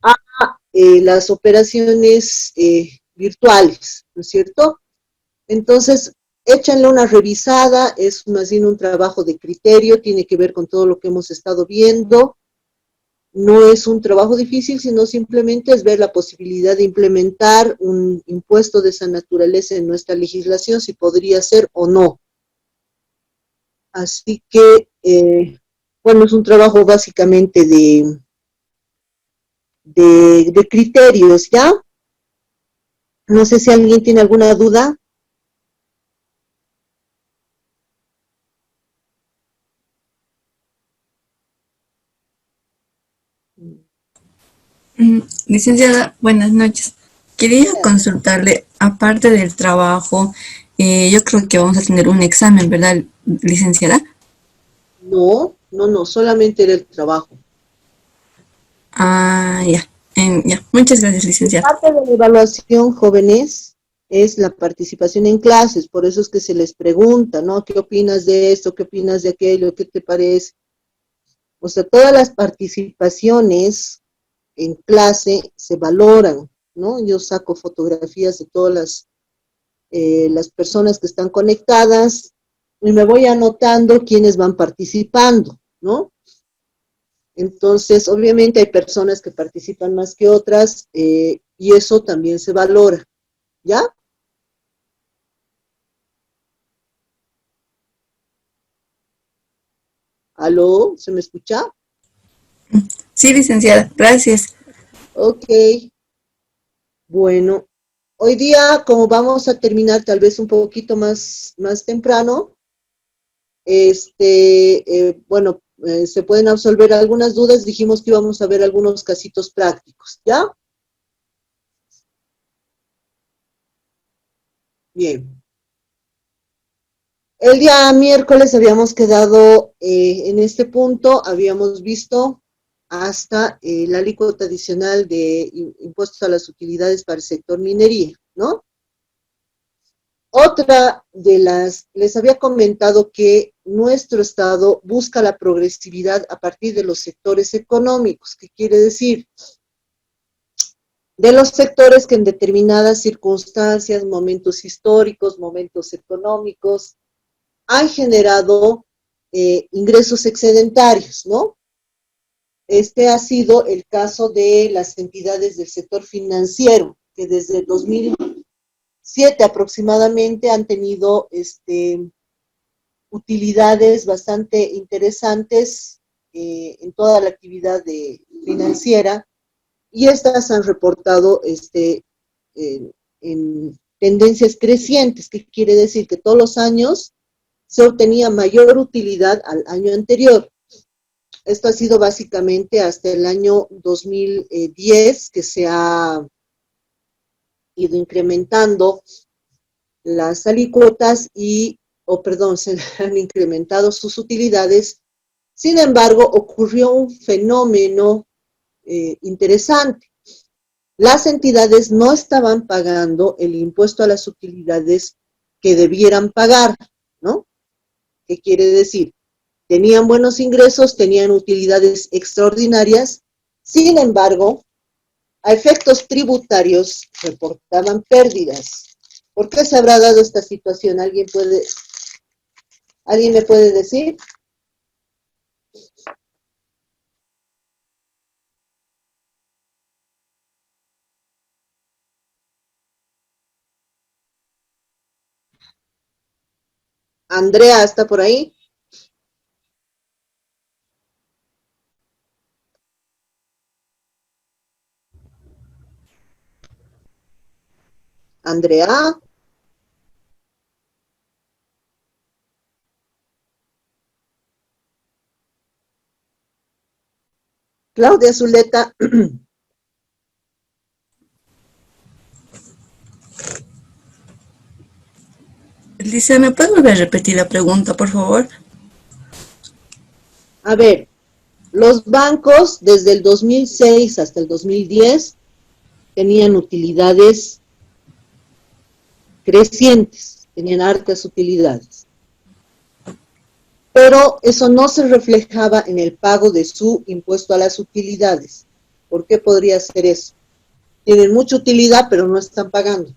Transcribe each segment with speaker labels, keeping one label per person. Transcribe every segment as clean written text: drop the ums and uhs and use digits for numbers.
Speaker 1: a las operaciones virtuales, ¿no es cierto? Entonces, échanle una revisada, es más bien un trabajo de criterio, tiene que ver con todo lo que hemos estado viendo. No es un trabajo difícil, sino simplemente es ver la posibilidad de implementar un impuesto de esa naturaleza en nuestra legislación, si podría ser o no. Así que, bueno, es un trabajo básicamente de criterios, ¿ya? No sé si alguien tiene alguna duda.
Speaker 2: Licenciada, buenas noches. Quería consultarle, aparte del trabajo, yo creo que vamos a tener un examen, ¿verdad, licenciada?
Speaker 1: No, no, no, solamente era el trabajo.
Speaker 2: Ah, ya, ya. Muchas gracias, licenciada.
Speaker 1: Parte de la evaluación, jóvenes, es la participación en clases, por eso es que se les pregunta, ¿no? ¿Qué opinas de esto? ¿Qué opinas de aquello? ¿Qué te parece? O sea, todas las participaciones en clase se valoran, ¿no? Yo saco fotografías de todas las personas que están conectadas y me voy anotando quiénes van participando, ¿no? Entonces, obviamente hay personas que participan más que otras y eso también se valora, ¿ya? ¿Aló? ¿Se me escucha?
Speaker 2: Sí, licenciada, gracias.
Speaker 1: Ok, bueno. Hoy día, como vamos a terminar tal vez un poquito más temprano, bueno, se pueden absolver algunas dudas. Dijimos que íbamos a ver algunos casitos prácticos, ¿ya? Bien. El día miércoles habíamos quedado en este punto, habíamos visto hasta la alícuota adicional de impuestos a las utilidades para el sector minería, ¿no? Otra de les había comentado que nuestro Estado busca la progresividad a partir de los sectores económicos. ¿Qué quiere decir? De los sectores que en determinadas circunstancias, momentos históricos, momentos económicos, han generado ingresos excedentarios, ¿no? Este ha sido el caso de las entidades del sector financiero, que desde el 2007 aproximadamente han tenido utilidades bastante interesantes en toda la actividad financiera, y estas han reportado en tendencias crecientes, que quiere decir que todos los años se obtenía mayor utilidad al año anterior. Esto ha sido básicamente hasta el año 2010 que se ha ido incrementando las alícuotas se han incrementado sus utilidades. Sin embargo, ocurrió un fenómeno interesante. Las entidades no estaban pagando el impuesto a las utilidades que debieran pagar, ¿no? ¿Qué quiere decir? Tenían buenos ingresos, tenían utilidades extraordinarias, sin embargo, a efectos tributarios reportaban pérdidas. ¿Por qué se habrá dado esta situación? ¿Alguien me puede decir? Andrea, ¿está por ahí? Andrea. Claudia Zuleta.
Speaker 2: Licenciada, ¿me puede volver a repetir la pregunta, por favor?
Speaker 1: A ver, los bancos desde el 2006 hasta el 2010 tenían utilidades crecientes, tenían hartas utilidades. pero eso no se reflejaba en el pago de su impuesto a las utilidades. ¿Por qué podría ser eso? Tienen mucha utilidad, pero no están pagando.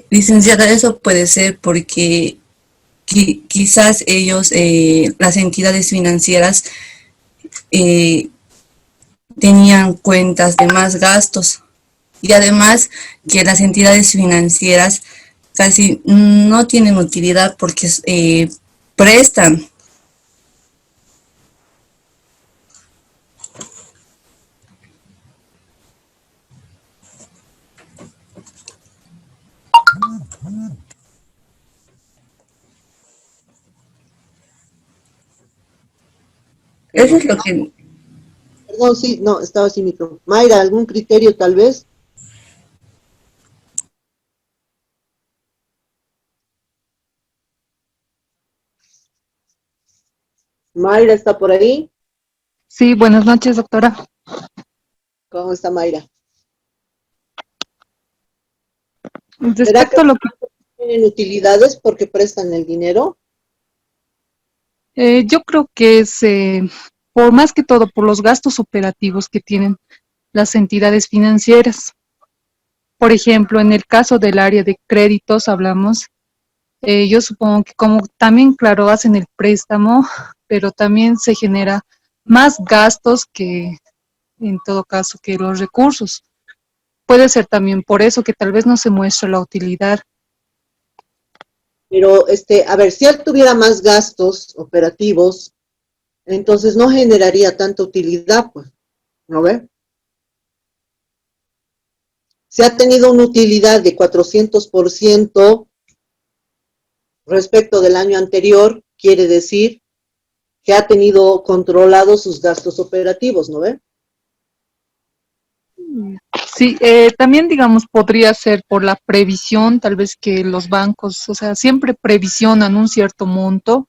Speaker 2: Licenciada, eso puede ser porque quizás ellos, las entidades financieras, eh, tenían cuentas de más gastos y además que las entidades financieras casi no tienen utilidad porque prestan. Eso es
Speaker 1: Perdón,
Speaker 2: lo que
Speaker 1: perdón, sí, no, estaba sin micrófono. Mayra, ¿algún criterio tal vez? Mayra está por ahí.
Speaker 3: Sí, buenas noches, doctora.
Speaker 1: ¿Cómo está Mayra? ¿Será que
Speaker 3: Respecto a lo que
Speaker 1: tienen utilidades porque prestan el dinero?
Speaker 3: yo creo que es, por más que todo, por los gastos operativos que tienen las entidades financieras. Por ejemplo, en el caso del área de créditos hablamos, yo supongo que como también, claro, hacen el préstamo, pero también se genera más gastos que, en todo caso, que los recursos. Puede ser también por eso que tal vez no se muestra la utilidad.
Speaker 1: Pero, a ver, si él tuviera más gastos operativos, entonces no generaría tanta utilidad, pues, ¿no ve? Si ha tenido una utilidad de 400% respecto del año anterior, quiere decir que ha tenido controlados sus gastos operativos, ¿no ve?
Speaker 3: Sí, también digamos podría ser por la previsión, tal vez que los bancos, o sea, siempre previsionan un cierto monto,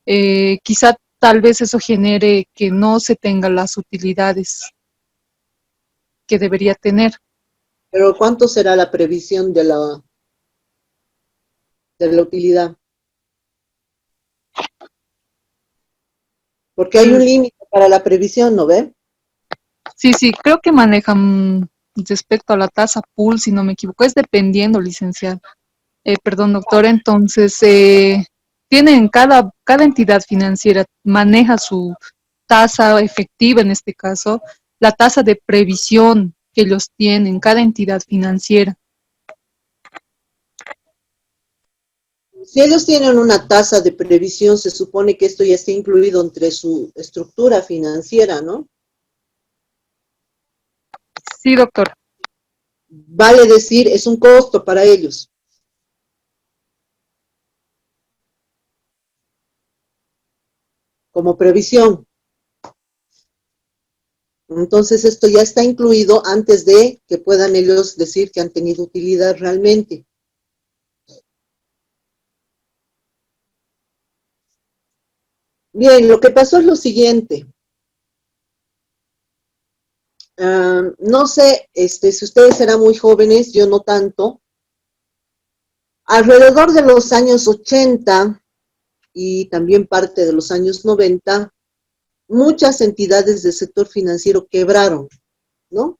Speaker 3: quizá tal vez eso genere que no se tengan las utilidades que debería tener.
Speaker 1: Pero ¿cuánto será la previsión de la utilidad? Porque hay un
Speaker 3: Mm,
Speaker 1: límite para la previsión, ¿no ve?
Speaker 3: sí, sí, creo que manejan respecto a la tasa pool, si no me equivoco, es dependiendo, licenciado. Perdón, doctor, entonces tienen cada entidad financiera maneja su tasa efectiva en este caso, la tasa de previsión que ellos tienen, cada entidad financiera.
Speaker 1: Si ellos tienen una tasa de previsión, se supone que esto ya está incluido entre su estructura financiera, ¿no?
Speaker 3: Sí, doctor.
Speaker 1: Vale decir, es un costo para ellos, como previsión. Entonces esto ya está incluido antes de que puedan ellos decir que han tenido utilidad realmente. Bien, lo que pasó es lo siguiente. No sé si ustedes eran muy jóvenes, yo no tanto. Alrededor de los años 80 y también parte de los años 90, muchas entidades del sector financiero quebraron, ¿no?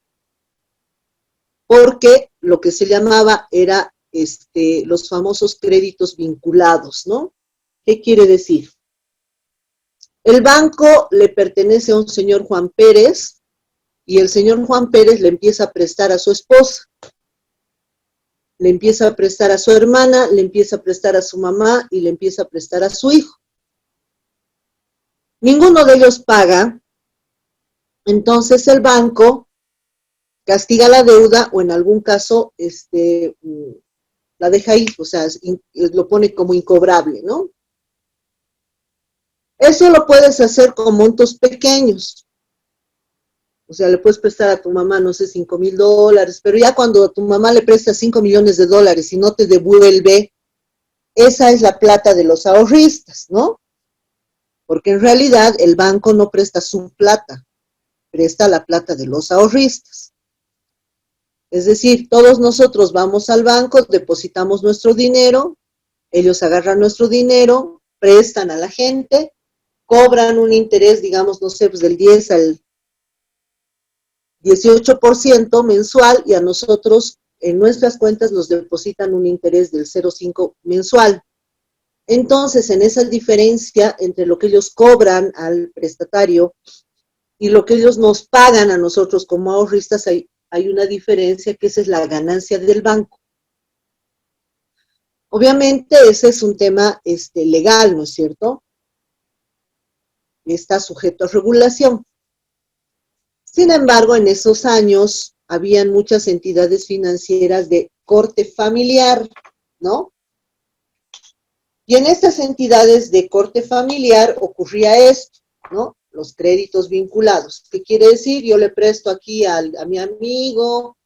Speaker 1: Porque lo que se llamaba era los famosos créditos vinculados, ¿no? ¿Qué quiere decir? El banco le pertenece a un señor Juan Pérez y el señor Juan Pérez le empieza a prestar a su esposa, le empieza a prestar a su hermana, le empieza a prestar a su mamá y le empieza a prestar a su hijo. Ninguno de ellos paga, entonces el banco castiga la deuda o en algún caso la deja ahí, o sea, lo pone como incobrable, ¿no? Eso lo puedes hacer con montos pequeños. O sea, le puedes prestar a tu mamá, no sé, $5,000, pero ya cuando a tu mamá le prestas 5 millones de dólares y no te devuelve, esa es la plata de los ahorristas, ¿no? Porque en realidad el banco no presta su plata, presta la plata de los ahorristas. Es decir, todos nosotros vamos al banco, depositamos nuestro dinero, ellos agarran nuestro dinero, prestan a la gente, cobran un interés, digamos, no sé, pues del 10 al 18% mensual, y a nosotros en nuestras cuentas nos depositan un interés del 0,5 mensual. Entonces, en esa diferencia entre lo que ellos cobran al prestatario y lo que ellos nos pagan a nosotros como ahorristas, hay una diferencia, que esa es la ganancia del banco. Obviamente ese es un tema legal, ¿no es cierto? Está sujeto a regulación. Sin embargo, en esos años habían muchas entidades financieras de corte familiar, ¿no? Y en estas entidades de corte familiar ocurría esto, ¿no? Los créditos vinculados. ¿Qué quiere decir? Yo le presto aquí a mi amigo,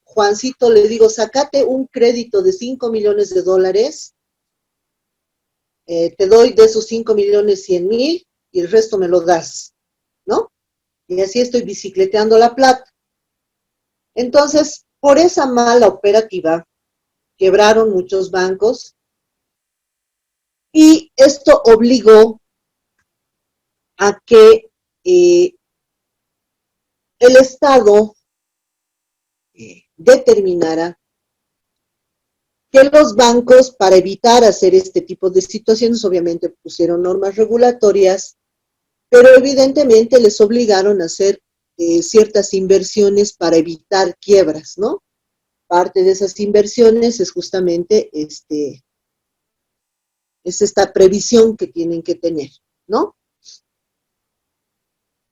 Speaker 1: Juancito, le digo, sácate un crédito de 5 millones de dólares, te doy de esos 5 millones 100,000 y el resto me lo das, ¿no? Y así estoy bicicleteando la plata. Entonces, por esa mala operativa, quebraron muchos bancos y esto obligó a que el Estado determinara que los bancos, para evitar hacer este tipo de situaciones, obviamente pusieron normas regulatorias, pero evidentemente les obligaron a hacer ciertas inversiones para evitar quiebras, ¿no? Parte de esas inversiones es justamente es esta previsión que tienen que tener, ¿no?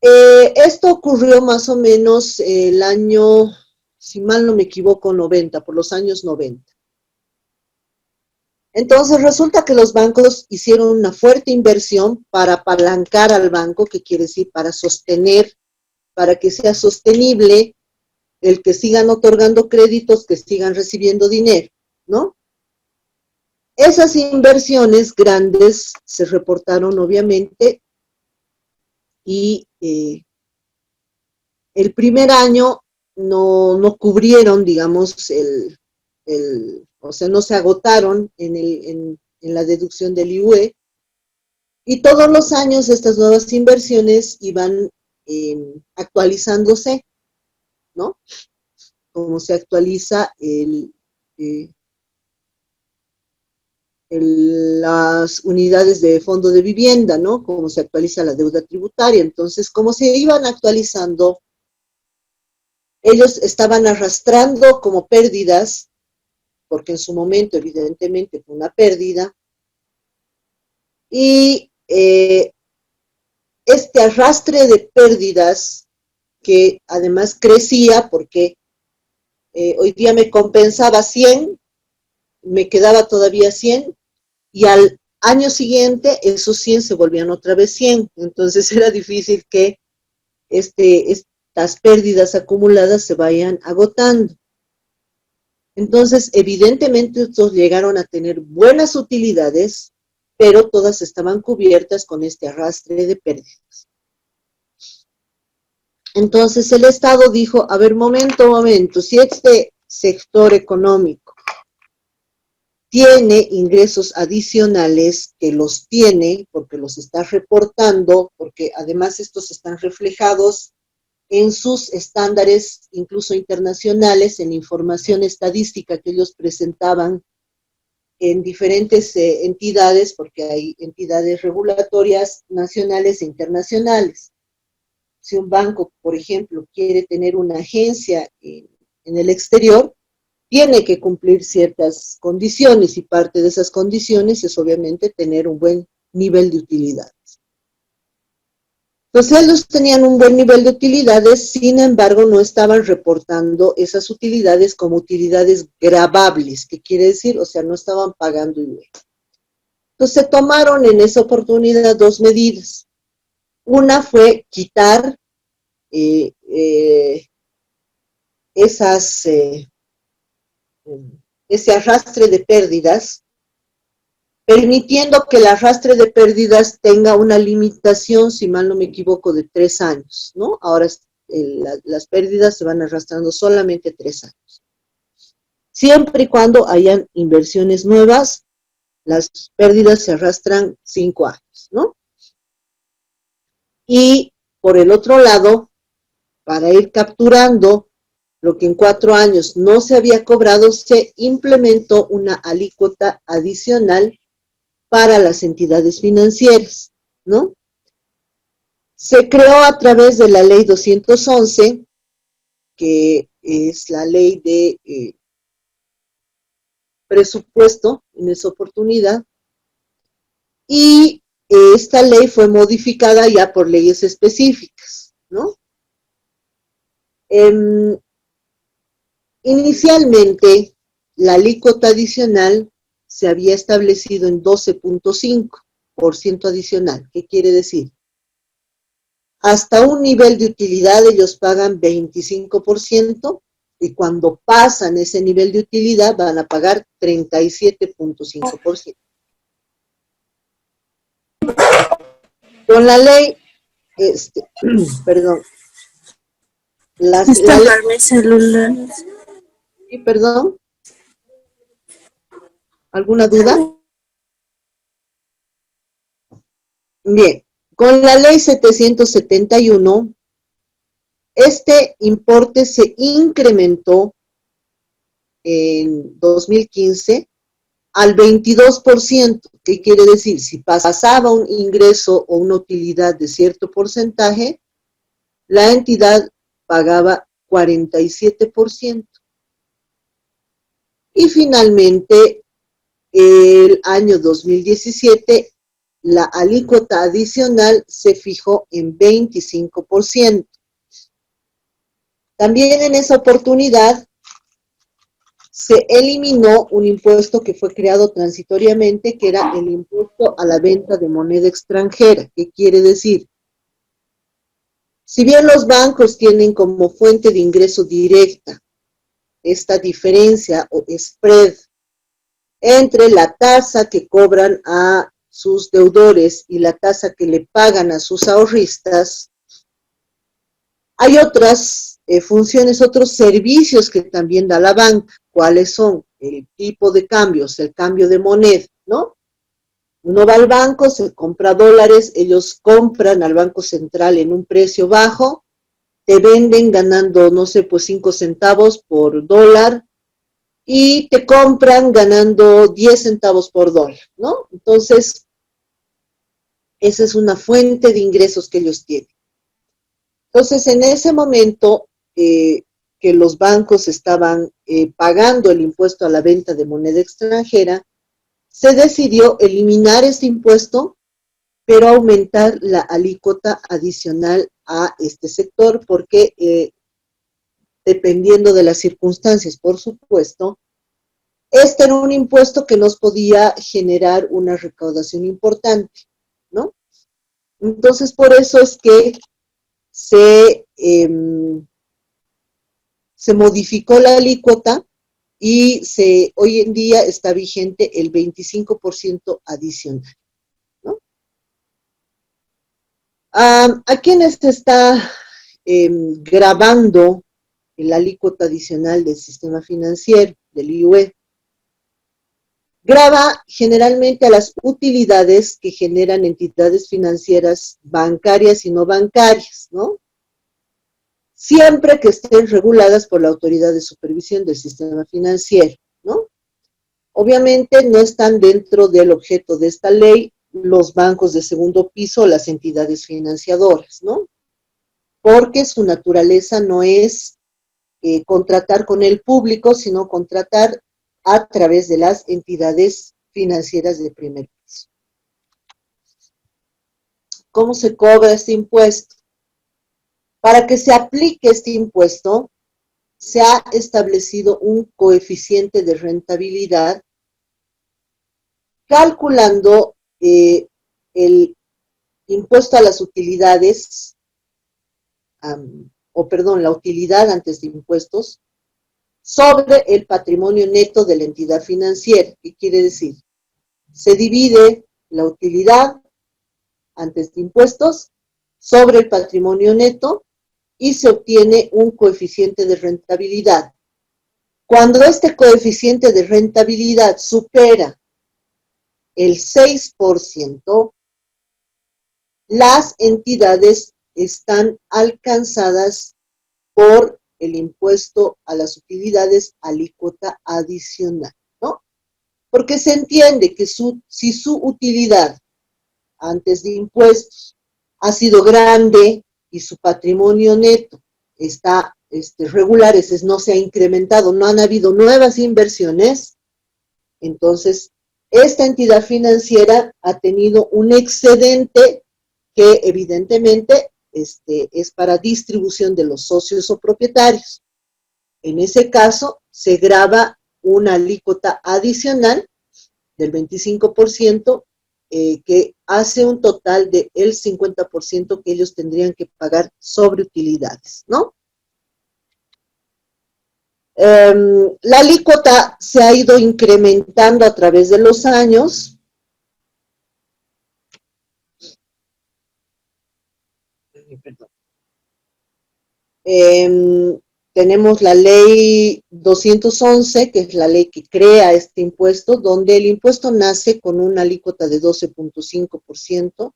Speaker 1: Esto ocurrió más o menos el año, si mal no me equivoco, 90, por los años 90. Entonces resulta que los bancos hicieron una fuerte inversión para apalancar al banco, que quiere decir para sostener, para que sea sostenible el que sigan otorgando créditos, que sigan recibiendo dinero, ¿no? Esas inversiones grandes se reportaron obviamente y el primer año no cubrieron, digamos, o sea, no se agotaron en la deducción del IUE, y todos los años estas nuevas inversiones iban actualizándose, ¿no? Como se actualiza las unidades de fondo de vivienda, ¿no? Como se actualiza la deuda tributaria. Entonces, como se iban actualizando, ellos estaban arrastrando como pérdidas, porque en su momento evidentemente fue una pérdida, y este arrastre de pérdidas, que además crecía porque hoy día me compensaba 100, me quedaba todavía 100, y al año siguiente esos 100 se volvían otra vez 100, entonces era difícil que estas pérdidas acumuladas se vayan agotando. Entonces, evidentemente, estos llegaron a tener buenas utilidades, pero todas estaban cubiertas con este arrastre de pérdidas. Entonces, el Estado dijo, a ver, momento, si este sector económico tiene ingresos adicionales, que los tiene, porque los está reportando, porque además estos están reflejados en sus estándares, incluso internacionales, en información estadística que ellos presentaban en diferentes entidades, porque hay entidades regulatorias nacionales e internacionales. Si un banco, por ejemplo, quiere tener una agencia en el exterior, tiene que cumplir ciertas condiciones, y parte de esas condiciones es obviamente tener un buen nivel de utilidades. Entonces ellos tenían un buen nivel de utilidades, sin embargo no estaban reportando esas utilidades como utilidades gravables, que quiere decir, o sea, no estaban pagando IVA. Entonces se tomaron en esa oportunidad dos medidas. Una fue quitar ese arrastre de pérdidas, permitiendo que el arrastre de pérdidas tenga una limitación, si mal no me equivoco, de 3 años, ¿no? Ahora las pérdidas se van arrastrando solamente 3 años. Siempre y cuando hayan inversiones nuevas, las pérdidas se arrastran 5 años, ¿no? Y por el otro lado, para ir capturando lo que en 4 años no se había cobrado, se implementó una alícuota adicional para las entidades financieras, ¿no? Se creó a través de la ley 211, que es la ley de presupuesto en esa oportunidad, y esta ley fue modificada ya por leyes específicas, ¿no? Inicialmente, la alícuota adicional se había establecido en 12.5% adicional. ¿Qué quiere decir? Hasta un nivel de utilidad ellos pagan 25%, y cuando pasan ese nivel de utilidad van a pagar 37.5%. Con la ley, perdón, la ley, perdón, ¿alguna duda? Bien, con la ley 771, este importe se incrementó en 2015 al 22%. ¿Qué quiere decir? Si pasaba un ingreso o una utilidad de cierto porcentaje, la entidad pagaba 47%. Y finalmente, el año 2017, la alícuota adicional se fijó en 25%. También en esa oportunidad se eliminó un impuesto que fue creado transitoriamente, que era el impuesto a la venta de moneda extranjera. ¿Qué quiere decir? Si bien los bancos tienen como fuente de ingreso directa esta diferencia o spread entre la tasa que cobran a sus deudores y la tasa que le pagan a sus ahorristas, hay otras funciones, otros servicios que también da la banca. ¿Cuáles son? El tipo de cambios, el cambio de moneda, ¿no? Uno va al banco, se compra dólares, ellos compran al Banco Central en un precio bajo, te venden ganando, no sé, pues 5 centavos por dólar, y te compran ganando 10 centavos por dólar, ¿no? Entonces, esa es una fuente de ingresos que ellos tienen. Entonces, en ese momento que los bancos estaban pagando el impuesto a la venta de moneda extranjera, se decidió eliminar este impuesto, pero aumentar la alícuota adicional a este sector, porque dependiendo de las circunstancias, por supuesto, este era un impuesto que nos podía generar una recaudación importante, ¿no? Entonces, por eso es que se modificó la alícuota y hoy en día está vigente el 25% adicional, ¿no? ¿A quiénes se está grabando la alícuota adicional del sistema financiero, del IUE? Grava generalmente a las utilidades que generan entidades financieras bancarias y no bancarias, ¿no? Siempre que estén reguladas por la Autoridad de Supervisión del Sistema Financiero, ¿no? Obviamente no están dentro del objeto de esta ley los bancos de segundo piso o las entidades financiadoras, ¿no? Porque su naturaleza no es contratar con el público, sino contratar a través de las entidades financieras de primer piso. ¿Cómo se cobra este impuesto? Para que se aplique este impuesto, se ha establecido un coeficiente de rentabilidad calculando el impuesto a las utilidades, la utilidad antes de impuestos, sobre el patrimonio neto de la entidad financiera. ¿Qué quiere decir? Se divide la utilidad antes de impuestos sobre el patrimonio neto y se obtiene un coeficiente de rentabilidad. Cuando este coeficiente de rentabilidad supera el 6%, las entidades están alcanzadas por el impuesto a las utilidades alícuota adicional, ¿no? Porque se entiende que si su utilidad antes de impuestos ha sido grande y su patrimonio neto está regular, es decir, no se ha incrementado, no han habido nuevas inversiones, entonces esta entidad financiera ha tenido un excedente que evidentemente es para distribución de los socios o propietarios. En ese caso, se grava una alícuota adicional del 25%, que hace un total del 50% que ellos tendrían que pagar sobre utilidades, ¿no? La alícuota se ha ido incrementando a través de los años. Tenemos la ley 211, que es la ley que crea este impuesto, donde el impuesto nace con una alícuota de 12.5%.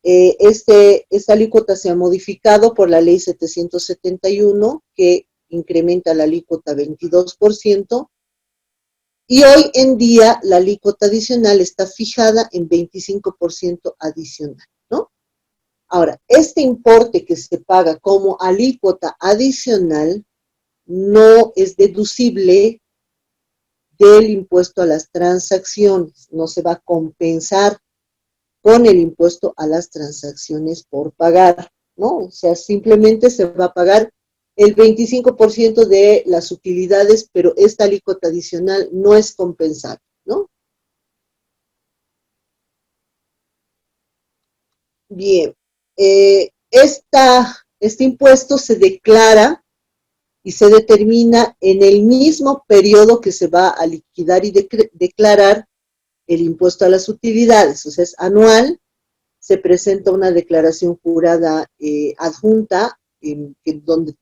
Speaker 1: Esta alícuota se ha modificado por la ley 771, que incrementa la alícuota 22%, y hoy en día la alícuota adicional está fijada en 25% adicional, ¿no? Ahora, este importe que se paga como alícuota adicional no es deducible del impuesto a las transacciones, no se va a compensar con el impuesto a las transacciones por pagar, ¿no? O sea, simplemente se va a pagar el 25% de las utilidades, pero esta alícuota adicional no es compensable, ¿no? Bien, este impuesto se declara y se determina en el mismo periodo que se va a liquidar y declarar el impuesto a las utilidades, o sea, es anual. Se presenta una declaración jurada adjunta, donde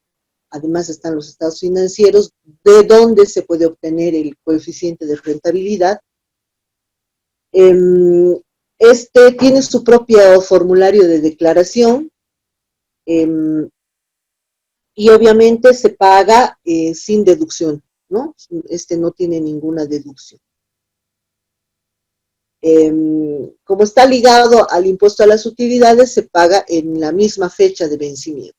Speaker 1: además están los estados financieros, de donde se puede obtener el coeficiente de rentabilidad. Tiene su propio formulario de declaración, y obviamente se paga sin deducción, ¿no? No tiene ninguna deducción. Como está ligado al impuesto a las utilidades, se paga en la misma fecha de vencimiento.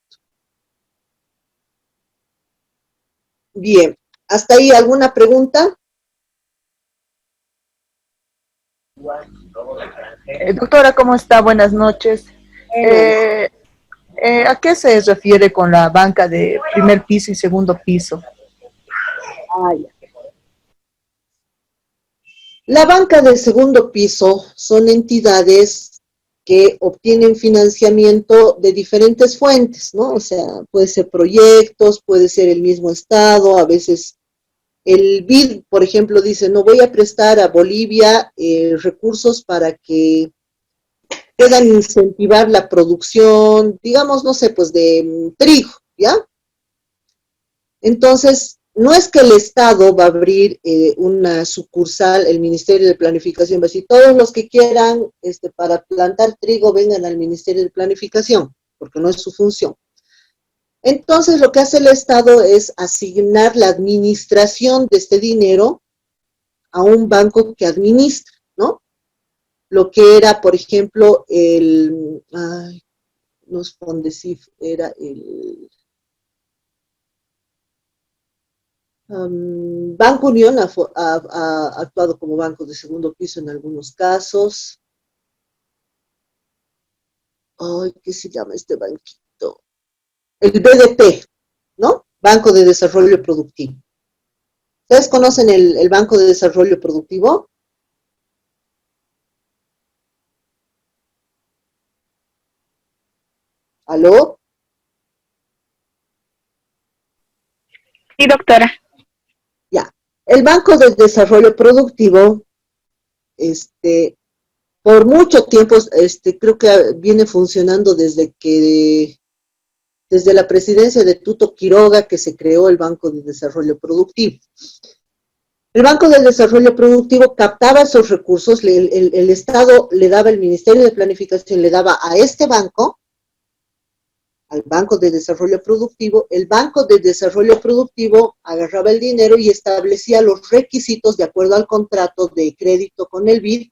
Speaker 1: Bien, ¿hasta ahí alguna pregunta?
Speaker 4: Doctora, ¿cómo está? Buenas noches. ¿A qué se refiere con la banca de primer piso y segundo piso?
Speaker 1: La banca del segundo piso son entidades que obtienen financiamiento de diferentes fuentes, ¿no? O sea, puede ser proyectos, puede ser el mismo Estado, a veces el BID, por ejemplo, dice, no voy a prestar a Bolivia recursos para que puedan incentivar la producción, digamos, no sé, pues de trigo, ¿ya? Entonces, no es que el Estado va a abrir una sucursal, el Ministerio de Planificación va a decir, todos los que quieran para plantar trigo vengan al Ministerio de Planificación, porque no es su función. Entonces, lo que hace el Estado es asignar la administración de este dinero a un banco que administra, ¿no? Lo que era, por ejemplo, no es Fondecif, era el Banco Unión ha actuado como banco de segundo piso en algunos casos. Ay, ¿qué se llama este banquito? El BDP, ¿no? Banco de Desarrollo Productivo. ¿Ustedes conocen el Banco de Desarrollo Productivo? ¿Aló?
Speaker 5: Sí, doctora.
Speaker 1: Ya. El Banco de Desarrollo Productivo, por mucho tiempo, creo que viene funcionando desde la presidencia de Tuto Quiroga, que se creó el Banco de Desarrollo Productivo. El Banco del Desarrollo Productivo captaba esos recursos, el Estado le daba, el Ministerio de Planificación le daba a este banco, al Banco de Desarrollo Productivo, el Banco de Desarrollo Productivo agarraba el dinero y establecía los requisitos de acuerdo al contrato de crédito con el BID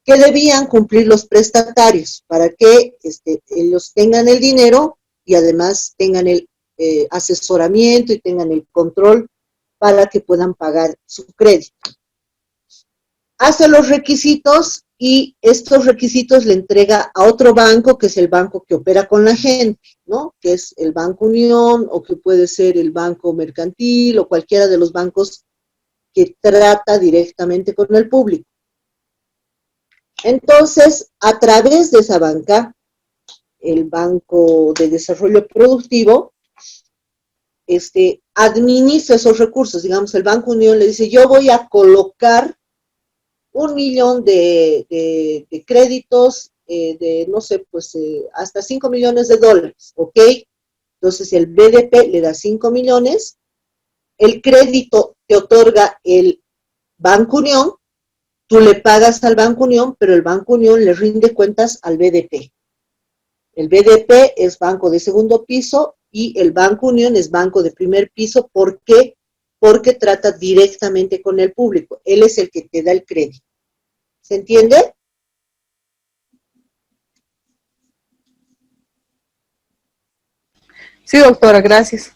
Speaker 1: que debían cumplir los prestatarios para que ellos tengan el dinero y además tengan el asesoramiento y tengan el control para que puedan pagar su crédito. Hace los requisitos y estos requisitos le entrega a otro banco, que es el banco que opera con la gente, ¿no? Que es el Banco Unión o que puede ser el Banco Mercantil o cualquiera de los bancos que trata directamente con el público. Entonces, a través de esa banca, el Banco de Desarrollo Productivo, administra esos recursos. Digamos, el Banco Unión le dice, yo voy a colocar 1 millón de créditos, no sé, pues hasta 5 millones de dólares, ¿ok? Entonces el BDP le da 5 millones, el crédito te otorga el Banco Unión, tú le pagas al Banco Unión, pero el Banco Unión le rinde cuentas al BDP. El BDP es banco de segundo piso y el Banco Unión es banco de primer piso. ¿Por qué? Porque trata directamente con el público. Él es el que te da el crédito. ¿Se entiende?
Speaker 4: Sí, doctora, gracias.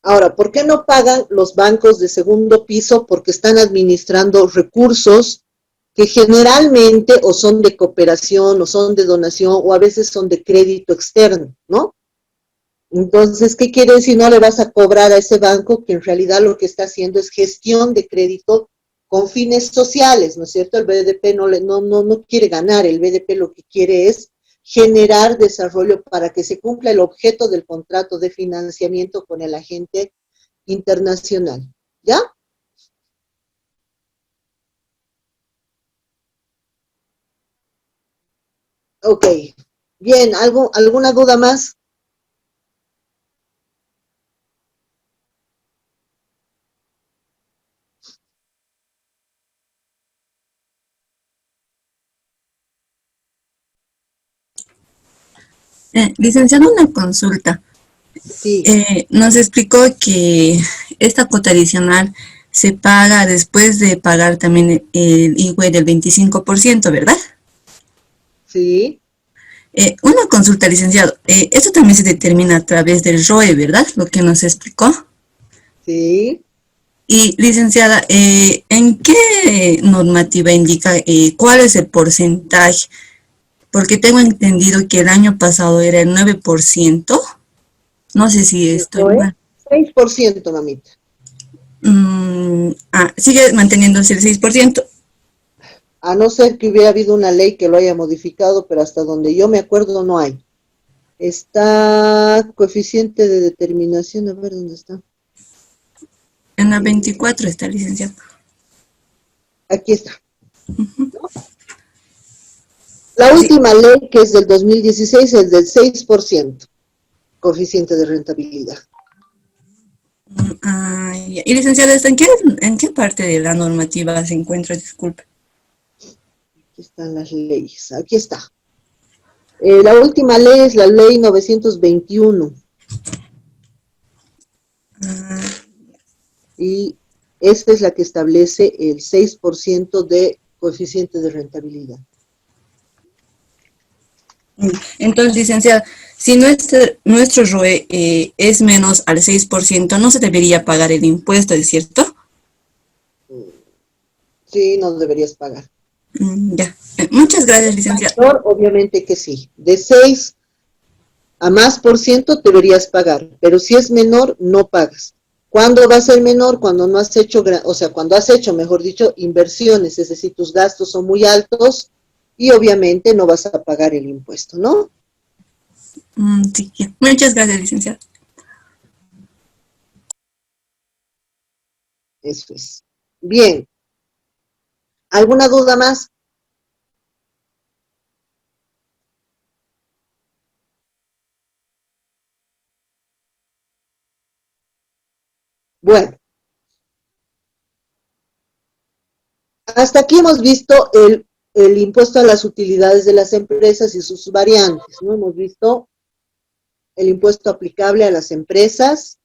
Speaker 1: Ahora, ¿por qué no pagan los bancos de segundo piso? Porque están administrando recursos que generalmente o son de cooperación o son de donación o a veces son de crédito externo, ¿no? Entonces, ¿qué quiere decir? No le vas a cobrar a ese banco que en realidad lo que está haciendo es gestión de crédito con fines sociales, ¿no es cierto? El BDP no quiere ganar, el BDP lo que quiere es generar desarrollo para que se cumpla el objeto del contrato de financiamiento con el agente internacional, ¿ya? Ok, bien, ¿alguna duda más?
Speaker 2: Licenciado, una consulta.
Speaker 1: Sí,
Speaker 2: Nos explicó que esta cuota adicional se paga después de pagar también el IWE del 25%, ¿verdad?
Speaker 1: sí,
Speaker 2: Una consulta, licenciado. Esto también se determina a través del ROE, ¿verdad? Lo que nos explicó.
Speaker 1: sí.
Speaker 2: Y, licenciada, ¿en qué normativa indica cuál es el porcentaje? Porque tengo entendido que el año pasado era el 9%. No sé si estoy
Speaker 1: ¿Cierto, 6%, mamita.
Speaker 2: sigue manteniéndose el 6%.
Speaker 1: A no ser que hubiera habido una ley que lo haya modificado, pero hasta donde yo me acuerdo no hay. Está coeficiente de determinación, a ver dónde está.
Speaker 2: En la 24 está, licenciado.
Speaker 1: Aquí está. La
Speaker 2: Sí.
Speaker 1: última ley, que es del 2016, es del 6%, coeficiente de rentabilidad.
Speaker 2: Ya. Y, licenciada, en qué parte de la normativa se encuentra? Disculpe.
Speaker 1: Aquí están las leyes, aquí está. La última ley es la ley 921 y esta es la que establece el 6% de coeficiente de rentabilidad.
Speaker 2: Entonces, licenciada, si nuestro ROE es menos al 6%, no se debería pagar el impuesto, ¿es cierto?
Speaker 1: Sí, no deberías pagar.
Speaker 2: Ya. Muchas gracias, licenciada.
Speaker 1: Obviamente que sí. De 6 a más por ciento deberías pagar, pero si es menor, no pagas. ¿Cuándo va a ser menor? Cuando no has hecho, o sea, cuando has hecho, mejor dicho, inversiones, es decir, tus gastos son muy altos y obviamente no vas a pagar el impuesto, ¿no?
Speaker 2: Sí, ya. Muchas gracias, licenciada.
Speaker 1: Eso es. Bien. ¿Alguna duda más? Bueno, Hasta aquí hemos visto el impuesto a las utilidades de las empresas y sus variantes, ¿no? Hemos visto el impuesto aplicable a las empresas,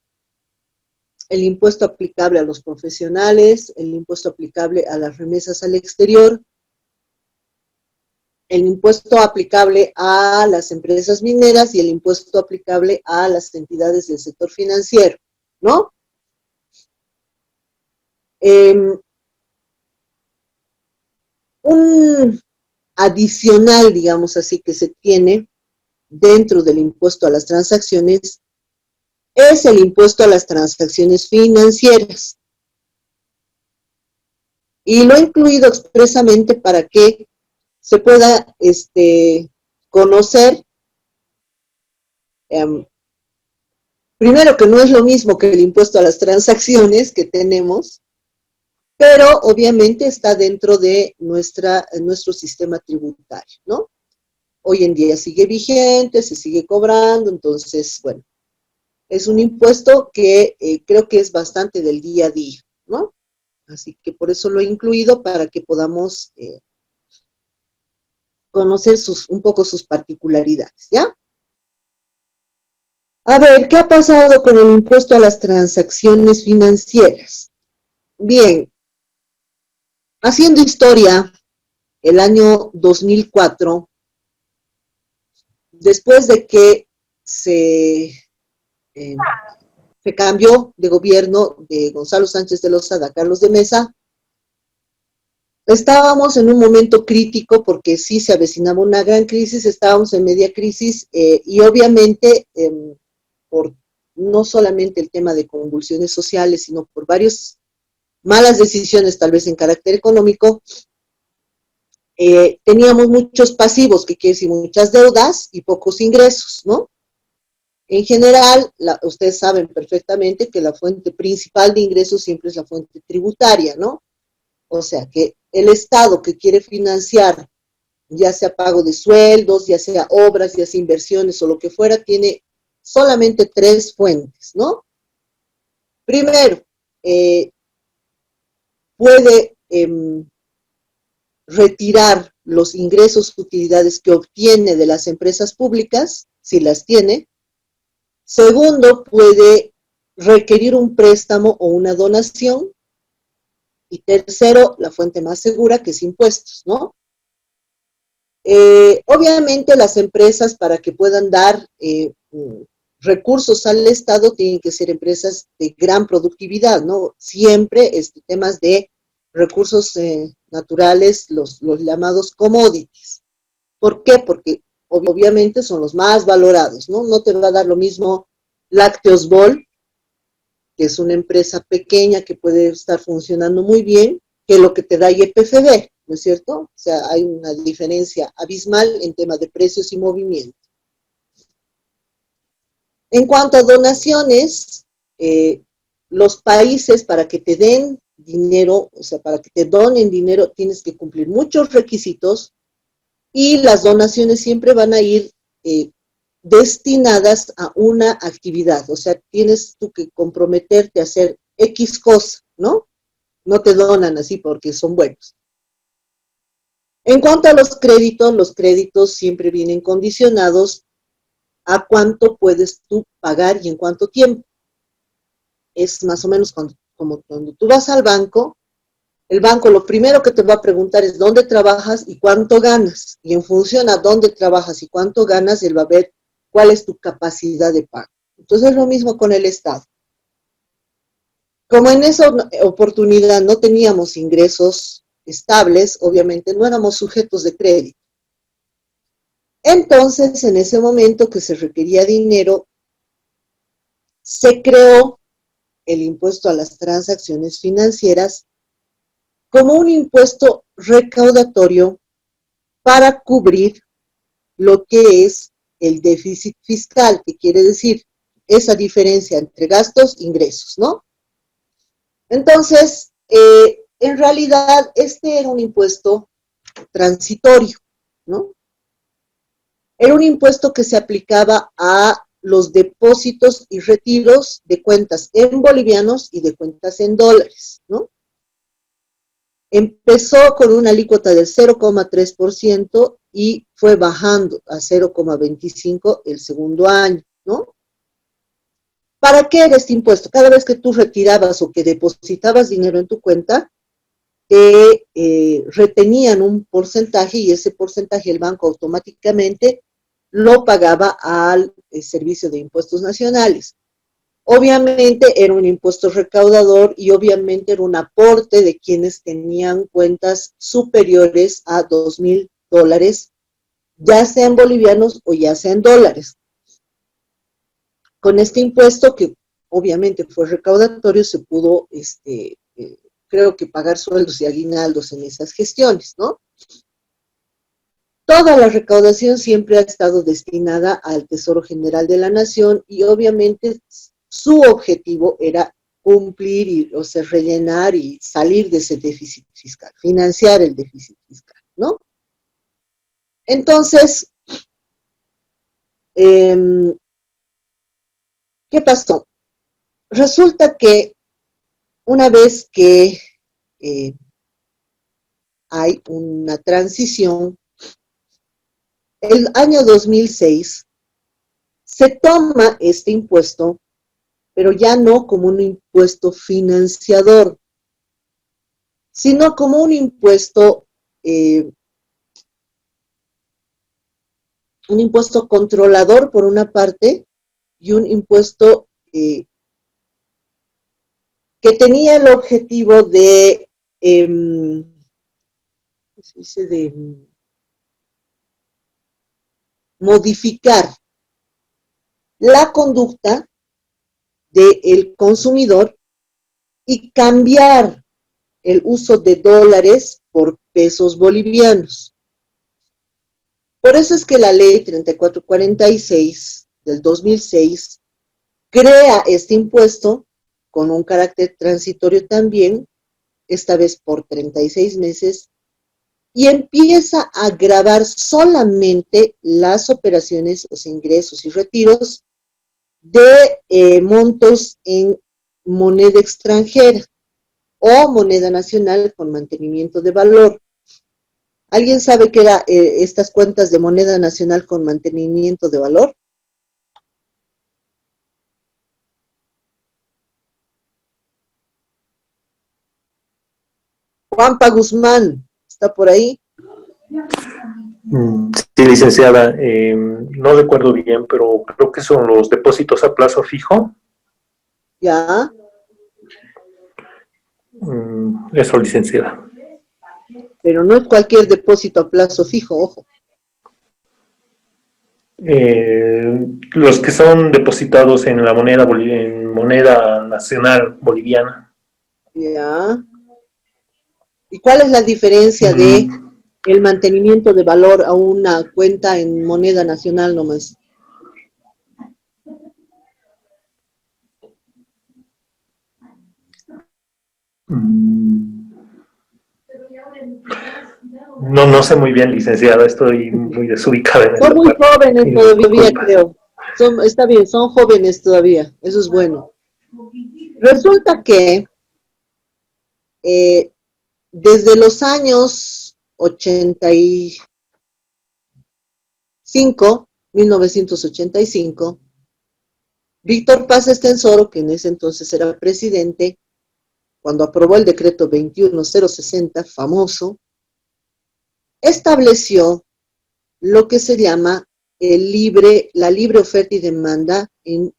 Speaker 1: el impuesto aplicable a los profesionales, el impuesto aplicable a las remesas al exterior, el impuesto aplicable a las empresas mineras y el impuesto aplicable a las entidades del sector financiero, ¿no? Un adicional, digamos así, que se tiene dentro del impuesto a las transacciones es el impuesto a las transacciones financieras. Y lo he incluido expresamente para que se pueda conocer, primero que no es lo mismo que el impuesto a las transacciones que tenemos, pero obviamente está dentro de nuestro sistema tributario, ¿no? Hoy en día sigue vigente, se sigue cobrando, entonces, bueno, es un impuesto que creo que es bastante del día a día, ¿no? Así que por eso lo he incluido para que podamos conocer un poco sus particularidades, ¿ya? A ver, ¿qué ha pasado con el impuesto a las transacciones financieras? Bien, haciendo historia, el año 2004, después de que se cambió de gobierno de Gonzalo Sánchez de Lozada a Carlos de Mesa, estábamos en un momento crítico porque sí se avecinaba una gran crisis, estábamos en media crisis y obviamente por no solamente el tema de convulsiones sociales, sino por varias malas decisiones tal vez en carácter económico, teníamos muchos pasivos, que quiere decir muchas deudas y pocos ingresos, ¿no? En general, ustedes saben perfectamente que la fuente principal de ingresos siempre es la fuente tributaria, ¿no? O sea, que el Estado que quiere financiar, ya sea pago de sueldos, ya sea obras, ya sea inversiones o lo que fuera, tiene solamente tres fuentes, ¿no? Primero, puede retirar los ingresos, utilidades que obtiene de las empresas públicas, si las tiene. Segundo, puede requerir un préstamo o una donación. Y tercero, la fuente más segura, que es impuestos, ¿no? Obviamente las empresas, para que puedan dar recursos al Estado, tienen que ser empresas de gran productividad, ¿no? Siempre temas de recursos naturales, los llamados commodities. ¿Por qué? Porque obviamente son los más valorados, ¿no? No te va a dar lo mismo Lácteos Bol, que es una empresa pequeña que puede estar funcionando muy bien, que lo que te da YPFB, ¿no es cierto? O sea, hay una diferencia abismal en tema de precios y movimiento. En cuanto a donaciones, los países, para que te den dinero, o sea, para que te donen dinero, tienes que cumplir muchos requisitos y las donaciones siempre van a ir destinadas a una actividad, o sea, tienes tú que comprometerte a hacer X cosa, ¿no? No te donan así porque son buenos. En cuanto a los créditos siempre vienen condicionados a cuánto puedes tú pagar y en cuánto tiempo. Es más o menos como cuando tú vas al banco, el banco lo primero que te va a preguntar es dónde trabajas y cuánto ganas, y en función a dónde trabajas y cuánto ganas, él va a ver cuál es tu capacidad de pago. Entonces es lo mismo con el Estado. Como en esa oportunidad no teníamos ingresos estables, obviamente no éramos sujetos de crédito. Entonces, en ese momento que se requería dinero, se creó el impuesto a las transacciones financieras como un impuesto recaudatorio para cubrir lo que es el déficit fiscal, que quiere decir esa diferencia entre gastos e ingresos, ¿no? Entonces, en realidad, este era un impuesto transitorio, ¿no? Era un impuesto que se aplicaba a los depósitos y retiros de cuentas en bolivianos y de cuentas en dólares, ¿no? empezó con una alícuota del 0,3% y fue bajando a 0,25 el segundo año, ¿no? ¿Para qué era este impuesto? Cada vez que tú retirabas o que depositabas dinero en tu cuenta, te retenían un porcentaje y ese porcentaje el banco automáticamente lo pagaba al Servicio de Impuestos Nacionales. Obviamente era un impuesto recaudador y obviamente era un aporte de quienes tenían cuentas superiores a $2,000, ya sean bolivianos o ya sean dólares. Con este impuesto, que obviamente fue recaudatorio, se pudo, creo que pagar sueldos y aguinaldos en esas gestiones, ¿no? Toda la recaudación siempre ha estado destinada al Tesoro General de la Nación y obviamente su objetivo era cumplir, o sea, rellenar y salir de ese déficit fiscal, financiar el déficit fiscal, ¿no? Entonces, ¿qué pasó? Resulta que una vez que hay una transición, el año 2006 se toma este impuesto, pero ya no como un impuesto financiador, sino como un impuesto controlador por una parte y un impuesto que tenía el objetivo de, modificar la conducta del consumidor y cambiar el uso de dólares por pesos bolivianos. Por eso es que la ley 3446 del 2006 crea este impuesto con un carácter transitorio también, esta vez por 36 meses, y empieza a gravar solamente las operaciones, los ingresos y retiros de montos en moneda extranjera o moneda nacional con mantenimiento de valor. ¿Alguien sabe qué eran estas cuentas de moneda nacional con mantenimiento de valor? Juanpa Guzmán, ¿está por ahí?
Speaker 6: Sí, licenciada, no recuerdo bien, pero creo que son los depósitos a plazo fijo.
Speaker 1: Ya.
Speaker 6: Eso, licenciada.
Speaker 1: Pero no es cualquier depósito a plazo fijo, ojo.
Speaker 6: Los que son depositados en la moneda nacional boliviana.
Speaker 1: Ya. ¿Y cuál es la diferencia de el mantenimiento de valor a una cuenta en moneda nacional nomás?
Speaker 6: No sé muy bien, licenciada, estoy muy desubicada.
Speaker 1: Son muy jóvenes todavía, creo. Está bien, son jóvenes todavía, eso es bueno. Resulta que desde los años 1985, Víctor Paz Estenssoro, que en ese entonces era presidente, cuando aprobó el decreto 21060, famoso, estableció lo que se llama la libre oferta y demanda en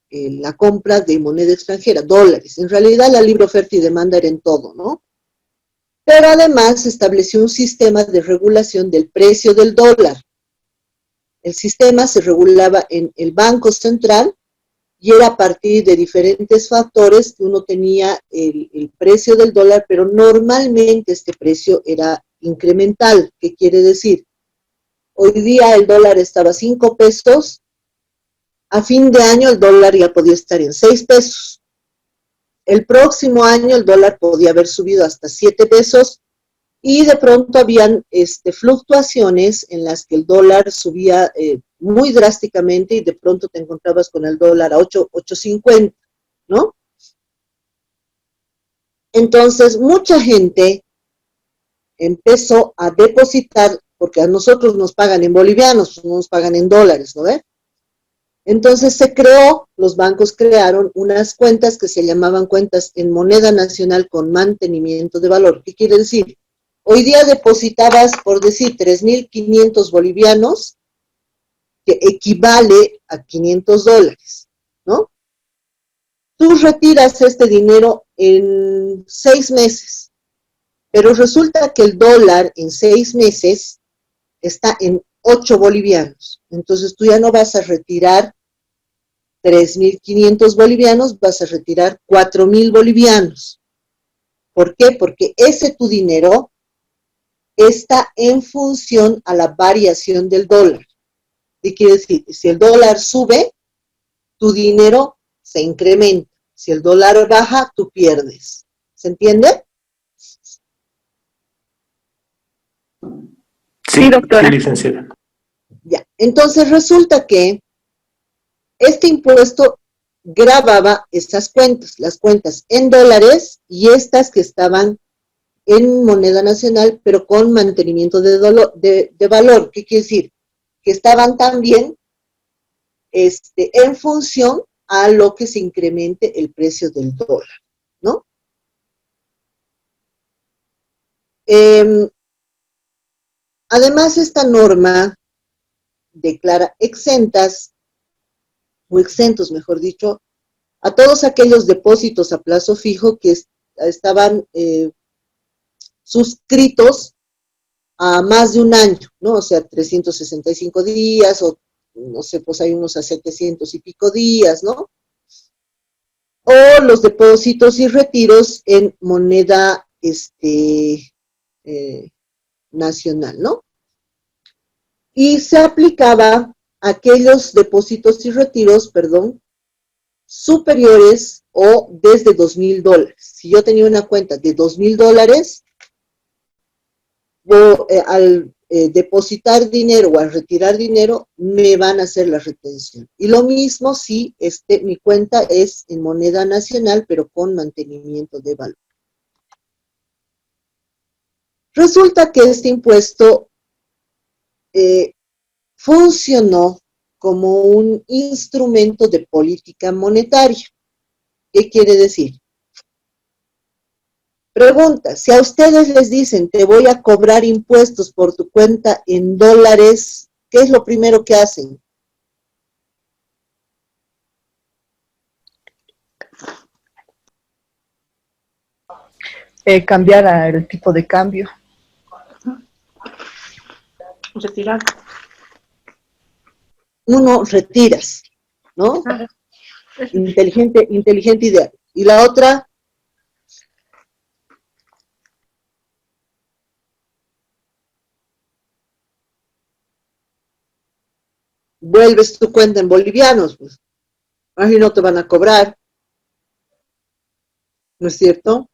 Speaker 1: la compra de moneda extranjera, dólares. En realidad la libre oferta y demanda era en todo, ¿no? Pero además estableció un sistema de regulación del precio del dólar. El sistema se regulaba en el Banco Central y era a partir de diferentes factores que uno tenía el precio del dólar, pero normalmente este precio era incremental. ¿Qué quiere decir? Hoy día el dólar estaba a 5 pesos, a fin de año el dólar ya podía estar en 6 pesos. El próximo año el dólar podía haber subido hasta 7 pesos y de pronto habían fluctuaciones en las que el dólar subía muy drásticamente y de pronto te encontrabas con el dólar a 8.50, ¿no? Entonces, mucha gente empezó a depositar, porque a nosotros nos pagan en bolivianos, no nos pagan en dólares, ¿no ve? Entonces los bancos crearon unas cuentas que se llamaban cuentas en moneda nacional con mantenimiento de valor. ¿Qué quiere decir? Hoy día depositabas, por decir, 3.500 bolivianos, que equivale a $500, ¿no? Tú retiras este dinero en 6 meses, pero resulta que el dólar en 6 meses está en 8 bolivianos. Entonces tú ya no vas a retirar 3.500 bolivianos, vas a retirar 4.000 bolivianos. ¿Por qué? Porque ese tu dinero está en función a la variación del dólar. ¿Qué quiere decir? Si el dólar sube, tu dinero se incrementa. Si el dólar baja, tú pierdes. ¿Se entiende?
Speaker 6: Sí,
Speaker 5: doctora.
Speaker 6: sí, licenciada.
Speaker 1: Ya. Entonces resulta que este impuesto gravaba estas cuentas, las cuentas en dólares y estas que estaban en moneda nacional, pero con mantenimiento de valor. ¿Qué quiere decir? Que estaban también en función a lo que se incremente el precio del dólar, ¿no? Además, esta norma declara exentas, o exentos, mejor dicho, a todos aquellos depósitos a plazo fijo que estaban suscritos a más de un año, ¿no? O sea, 365 días, o no sé, pues hay unos a 700 y pico días, ¿no? O los depósitos y retiros en moneda nacional, ¿no? Y se aplicaba a aquellos depósitos y retiros, perdón, superiores o desde $2,000. Si yo tenía una cuenta de $2,000, al depositar dinero o al retirar dinero, me van a hacer la retención. Y lo mismo si mi cuenta es en moneda nacional, pero con mantenimiento de valor. Resulta que este impuesto funcionó como un instrumento de política monetaria. ¿Qué quiere decir? Pregunta, si a ustedes les dicen, te voy a cobrar impuestos por tu cuenta en dólares, ¿qué es lo primero que hacen?
Speaker 4: Cambiar el tipo de cambio.
Speaker 5: Retirar.
Speaker 1: Uno, retiras, ¿no? Inteligente idea. Y la otra, vuelves tu cuenta en bolivianos, pues. Ahí no te van a cobrar, ¿no es cierto?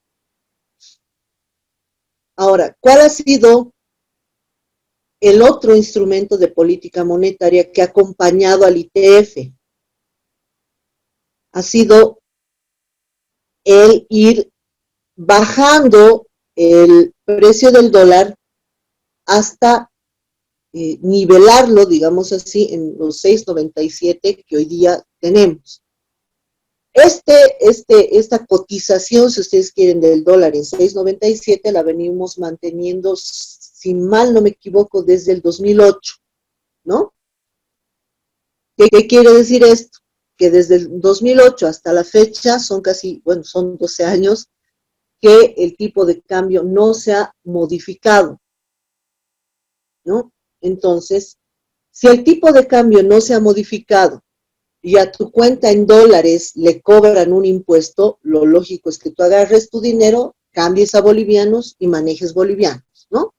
Speaker 1: Ahora, ¿cuál ha sido el otro instrumento de política monetaria que ha acompañado al ITF? Ha sido el ir bajando el precio del dólar hasta nivelarlo, digamos así, en los 6.97 que hoy día tenemos. Esta cotización, si ustedes quieren, del dólar en 6.97 la venimos manteniendo, si mal no me equivoco, desde el 2008, ¿no? ¿Qué quiere decir esto? Que desde el 2008 hasta la fecha son son 12 años que el tipo de cambio no se ha modificado, ¿no? Entonces, si el tipo de cambio no se ha modificado y a tu cuenta en dólares le cobran un impuesto, lo lógico es que tú agarres tu dinero, cambies a bolivianos y manejes bolivianos, ¿no?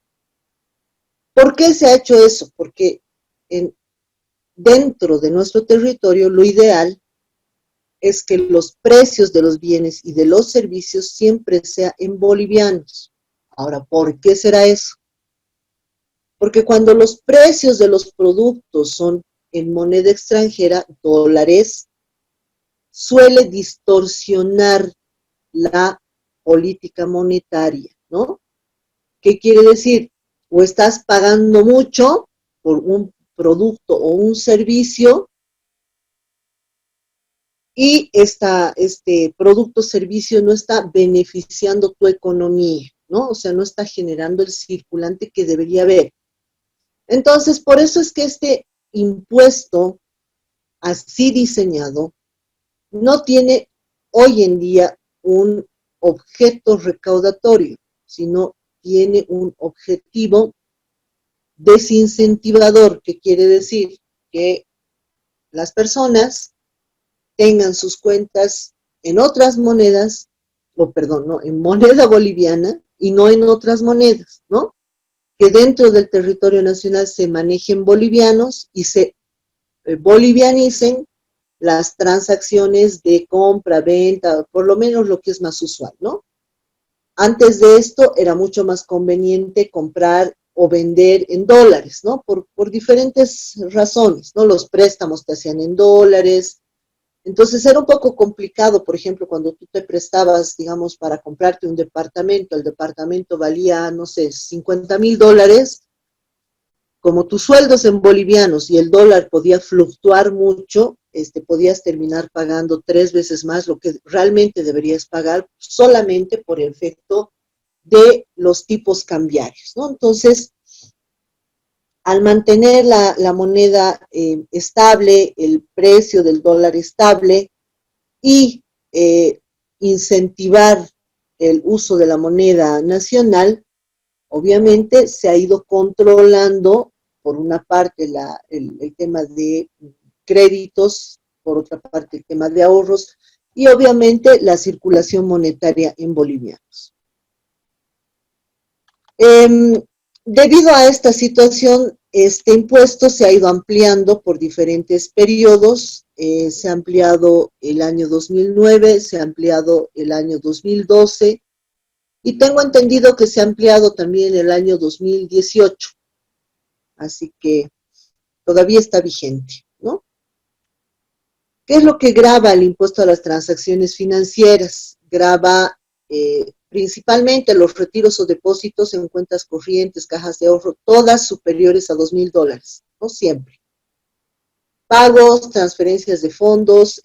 Speaker 1: ¿Por qué se ha hecho eso? Porque dentro de nuestro territorio lo ideal es que los precios de los bienes y de los servicios siempre sean en bolivianos. Ahora, ¿por qué será eso? Porque cuando los precios de los productos son en moneda extranjera, dólares, suele distorsionar la política monetaria, ¿no? ¿Qué quiere decir? O estás pagando mucho por un producto o un servicio y este producto o servicio no está beneficiando tu economía, ¿no? O sea, no está generando el circulante que debería haber. Entonces, por eso es que este impuesto así diseñado no tiene hoy en día un objeto recaudatorio, sino tiene un objetivo desincentivador, que quiere decir que las personas tengan sus cuentas en otras monedas, o perdón, no, en moneda boliviana y no en otras monedas, ¿no? Que dentro del territorio nacional se manejen bolivianos y se bolivianicen las transacciones de compra, venta, por lo menos lo que es más usual, ¿no? Antes de esto era mucho más conveniente comprar o vender en dólares, ¿no? Por diferentes razones, ¿no? Los préstamos te hacían en dólares, entonces era un poco complicado, por ejemplo, cuando tú te prestabas, digamos, para comprarte un departamento, el departamento valía, no sé, $50,000, como tus sueldos en bolivianos y el dólar podía fluctuar mucho, podías terminar pagando 3 veces más lo que realmente deberías pagar solamente por el efecto de los tipos cambiarios, ¿no? Entonces, al mantener la moneda estable, el precio del dólar estable y incentivar el uso de la moneda nacional, obviamente se ha ido controlando, por una parte, el tema de créditos, por otra parte, el tema de ahorros, y obviamente la circulación monetaria en bolivianos. Debido a esta situación, este impuesto se ha ido ampliando por diferentes periodos, se ha ampliado el año 2009, se ha ampliado el año 2012, y tengo entendido que se ha ampliado también el año 2018, así que todavía está vigente, ¿no? ¿Qué es lo que grava el impuesto a las transacciones financieras? Grava principalmente los retiros o depósitos en cuentas corrientes, cajas de ahorro, todas superiores a $2,000, no siempre. Pagos, transferencias de fondos,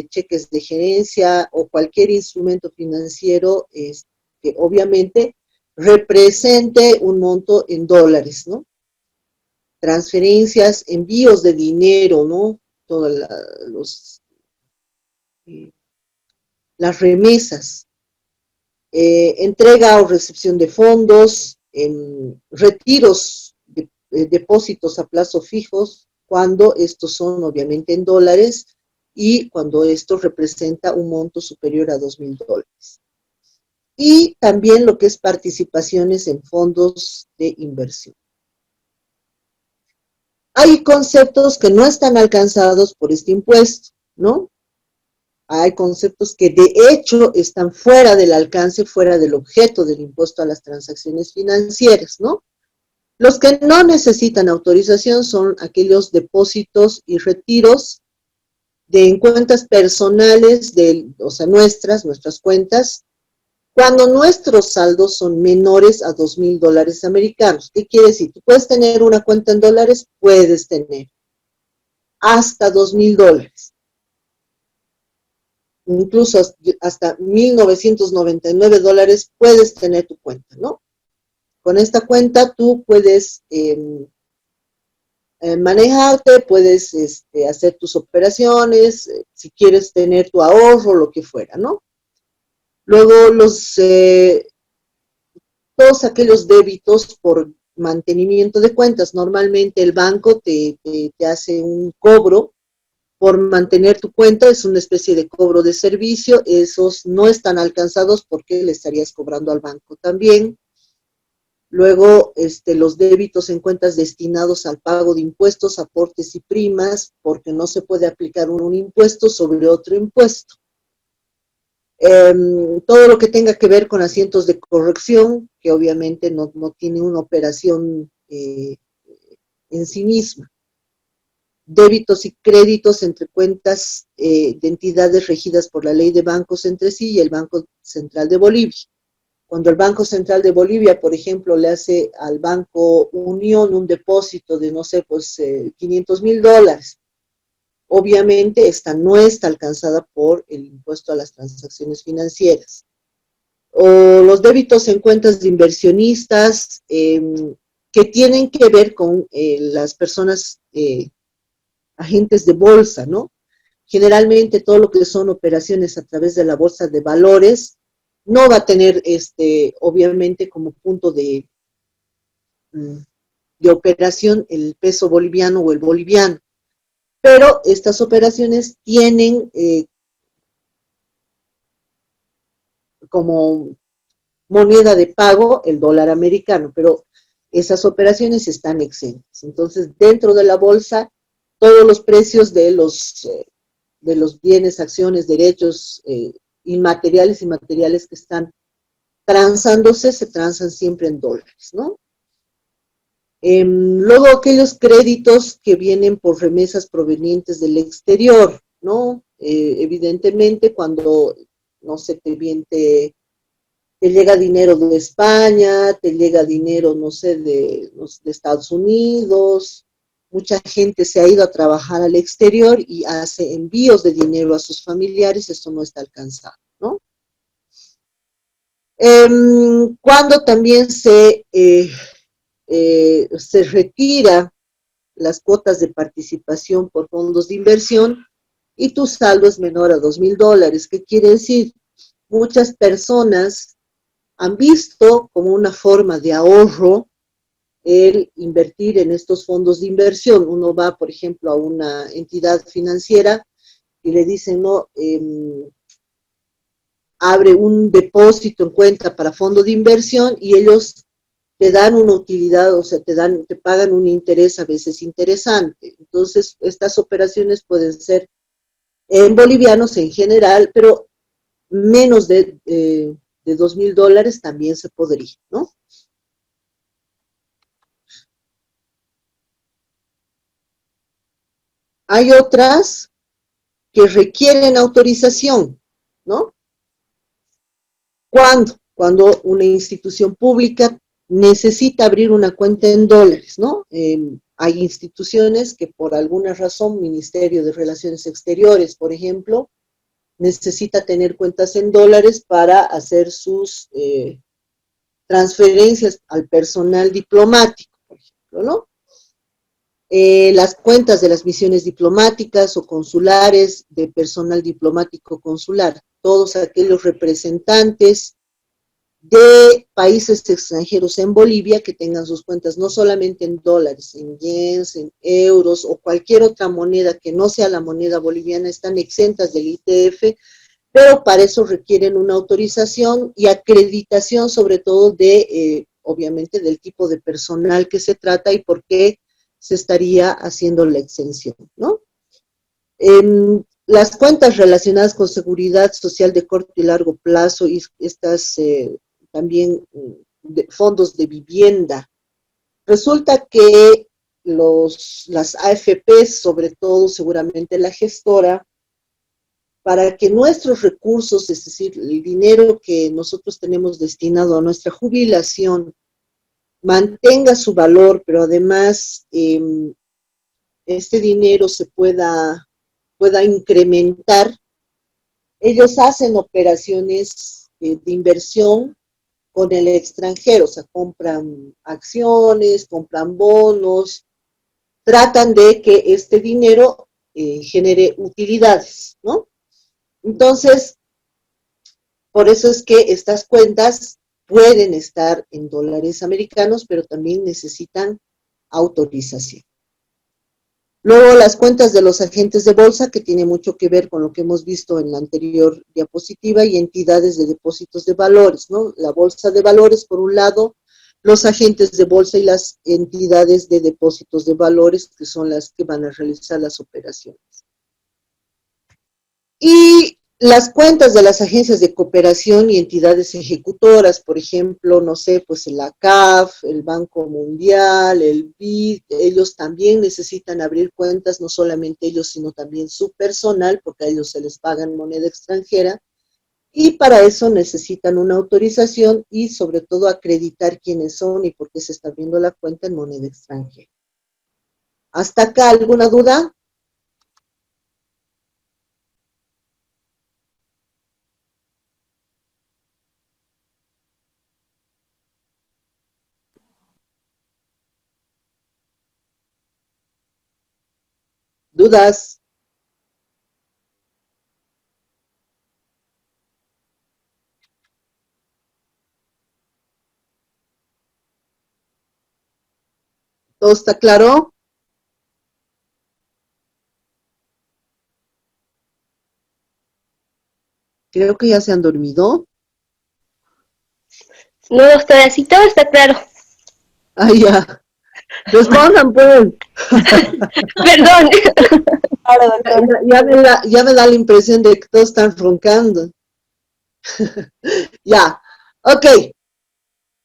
Speaker 1: cheques de gerencia o cualquier instrumento financiero que obviamente represente un monto en dólares, ¿no? Transferencias, envíos de dinero, ¿no? Todas las remesas, entrega o recepción de fondos, retiros de depósitos a plazo fijos, cuando estos son obviamente en dólares y cuando esto representa un monto superior a $2,000. Y también lo que es participaciones en fondos de inversión. Hay conceptos que no están alcanzados por este impuesto, ¿no? Hay conceptos que de hecho están fuera del alcance, fuera del objeto del impuesto a las transacciones financieras, ¿no? Los que no necesitan autorización son aquellos depósitos y retiros en cuentas personales, o sea, nuestras cuentas, cuando nuestros saldos son menores a $2,000 americanos. ¿Qué quiere decir? Tú puedes tener una cuenta en dólares, puedes tener hasta $2,000. Incluso hasta $1,999 puedes tener tu cuenta, ¿no? Con esta cuenta tú puedes manejarte, puedes hacer tus operaciones, si quieres tener tu ahorro, lo que fuera, ¿no? Luego todos aquellos débitos por mantenimiento de cuentas, normalmente el banco te hace un cobro por mantener tu cuenta, es una especie de cobro de servicio, esos no están alcanzados porque le estarías cobrando al banco también. Luego, los débitos en cuentas destinados al pago de impuestos, aportes y primas, porque no se puede aplicar un impuesto sobre otro impuesto. Todo lo que tenga que ver con asientos de corrección, que obviamente no tiene una operación en sí misma. Débitos y créditos entre cuentas de entidades regidas por la ley de bancos entre sí y el Banco Central de Bolivia. Cuando el Banco Central de Bolivia, por ejemplo, le hace al Banco Unión un depósito de, no sé, pues $500,000, obviamente esta no está alcanzada por el impuesto a las transacciones financieras. O los débitos en cuentas de inversionistas que tienen que ver con las personas agentes de bolsa, ¿no? Generalmente todo lo que son operaciones a través de la bolsa de valores no va a tener, obviamente, como punto de operación el peso boliviano o el boliviano. Pero estas operaciones tienen como moneda de pago el dólar americano, pero esas operaciones están exentas. Entonces, dentro de la bolsa, todos los precios de los bienes, acciones, derechos inmateriales y materiales que están transándose, se transan siempre en dólares, ¿no? Luego, aquellos créditos que vienen por remesas provenientes del exterior, ¿no? Evidentemente, cuando, no sé, te llega dinero de España, te llega dinero, no sé, de Estados Unidos, mucha gente se ha ido a trabajar al exterior y hace envíos de dinero a sus familiares, eso no está alcanzado, ¿no? Cuando también se retira las cuotas de participación por fondos de inversión y tu saldo es menor a $2,000. ¿Qué quiere decir? Muchas personas han visto como una forma de ahorro el invertir en estos fondos de inversión. Uno va, por ejemplo, a una entidad financiera y le dicen, no, abre un depósito en cuenta para fondo de inversión y ellos te dan una utilidad, o sea, te pagan un interés a veces interesante. Entonces, estas operaciones pueden ser en bolivianos en general, pero menos de $2,000 también se podría, ¿no? Hay otras que requieren autorización, ¿no? ¿Cuándo? Cuando una institución pública necesita abrir una cuenta en dólares, ¿no? Hay instituciones que por alguna razón, Ministerio de Relaciones Exteriores, por ejemplo, necesita tener cuentas en dólares para hacer sus transferencias al personal diplomático, por ejemplo, ¿no? Las cuentas de las misiones diplomáticas o consulares de personal diplomático consular, todos aquellos representantes de países extranjeros en Bolivia que tengan sus cuentas no solamente en dólares, en yens, en euros o cualquier otra moneda que no sea la moneda boliviana, están exentas del ITF, pero para eso requieren una autorización y acreditación sobre todo de, obviamente, del tipo de personal que se trata y por qué se estaría haciendo la exención, ¿no? Las cuentas relacionadas con seguridad social de corto y largo plazo y estas también fondos de vivienda. Resulta que las AFPs, sobre todo seguramente la gestora, para que nuestros recursos, es decir, el dinero que nosotros tenemos destinado a nuestra jubilación, mantenga su valor, pero además este dinero se pueda incrementar, ellos hacen operaciones de inversión con el extranjero, o sea, compran acciones, compran bonos, tratan de que este dinero genere utilidades, ¿no? Entonces, por eso es que estas cuentas pueden estar en dólares americanos, pero también necesitan autorización. Luego, las cuentas de los agentes de bolsa, que tiene mucho que ver con lo que hemos visto en la anterior diapositiva, y entidades de depósitos de valores, ¿no? La bolsa de valores, por un lado, los agentes de bolsa y las entidades de depósitos de valores, que son las que van a realizar las operaciones. Y las cuentas de las agencias de cooperación y entidades ejecutoras, por ejemplo, no sé, pues la CAF, el Banco Mundial, el BID, ellos también necesitan abrir cuentas, no solamente ellos, sino también su personal, porque a ellos se les paga en moneda extranjera, Y para eso necesitan una autorización y sobre todo acreditar quiénes son y por qué se está abriendo la cuenta en moneda extranjera. ¿Hasta acá alguna duda? ¿Dudas? ¿Todo está claro? Creo que ya se han dormido.
Speaker 5: No, doctora, sí, todo está claro.
Speaker 1: Ah, ya. Respondan, pues.
Speaker 5: Perdón.
Speaker 1: Ya me da la impresión de que todos están roncando. Ya. Ok.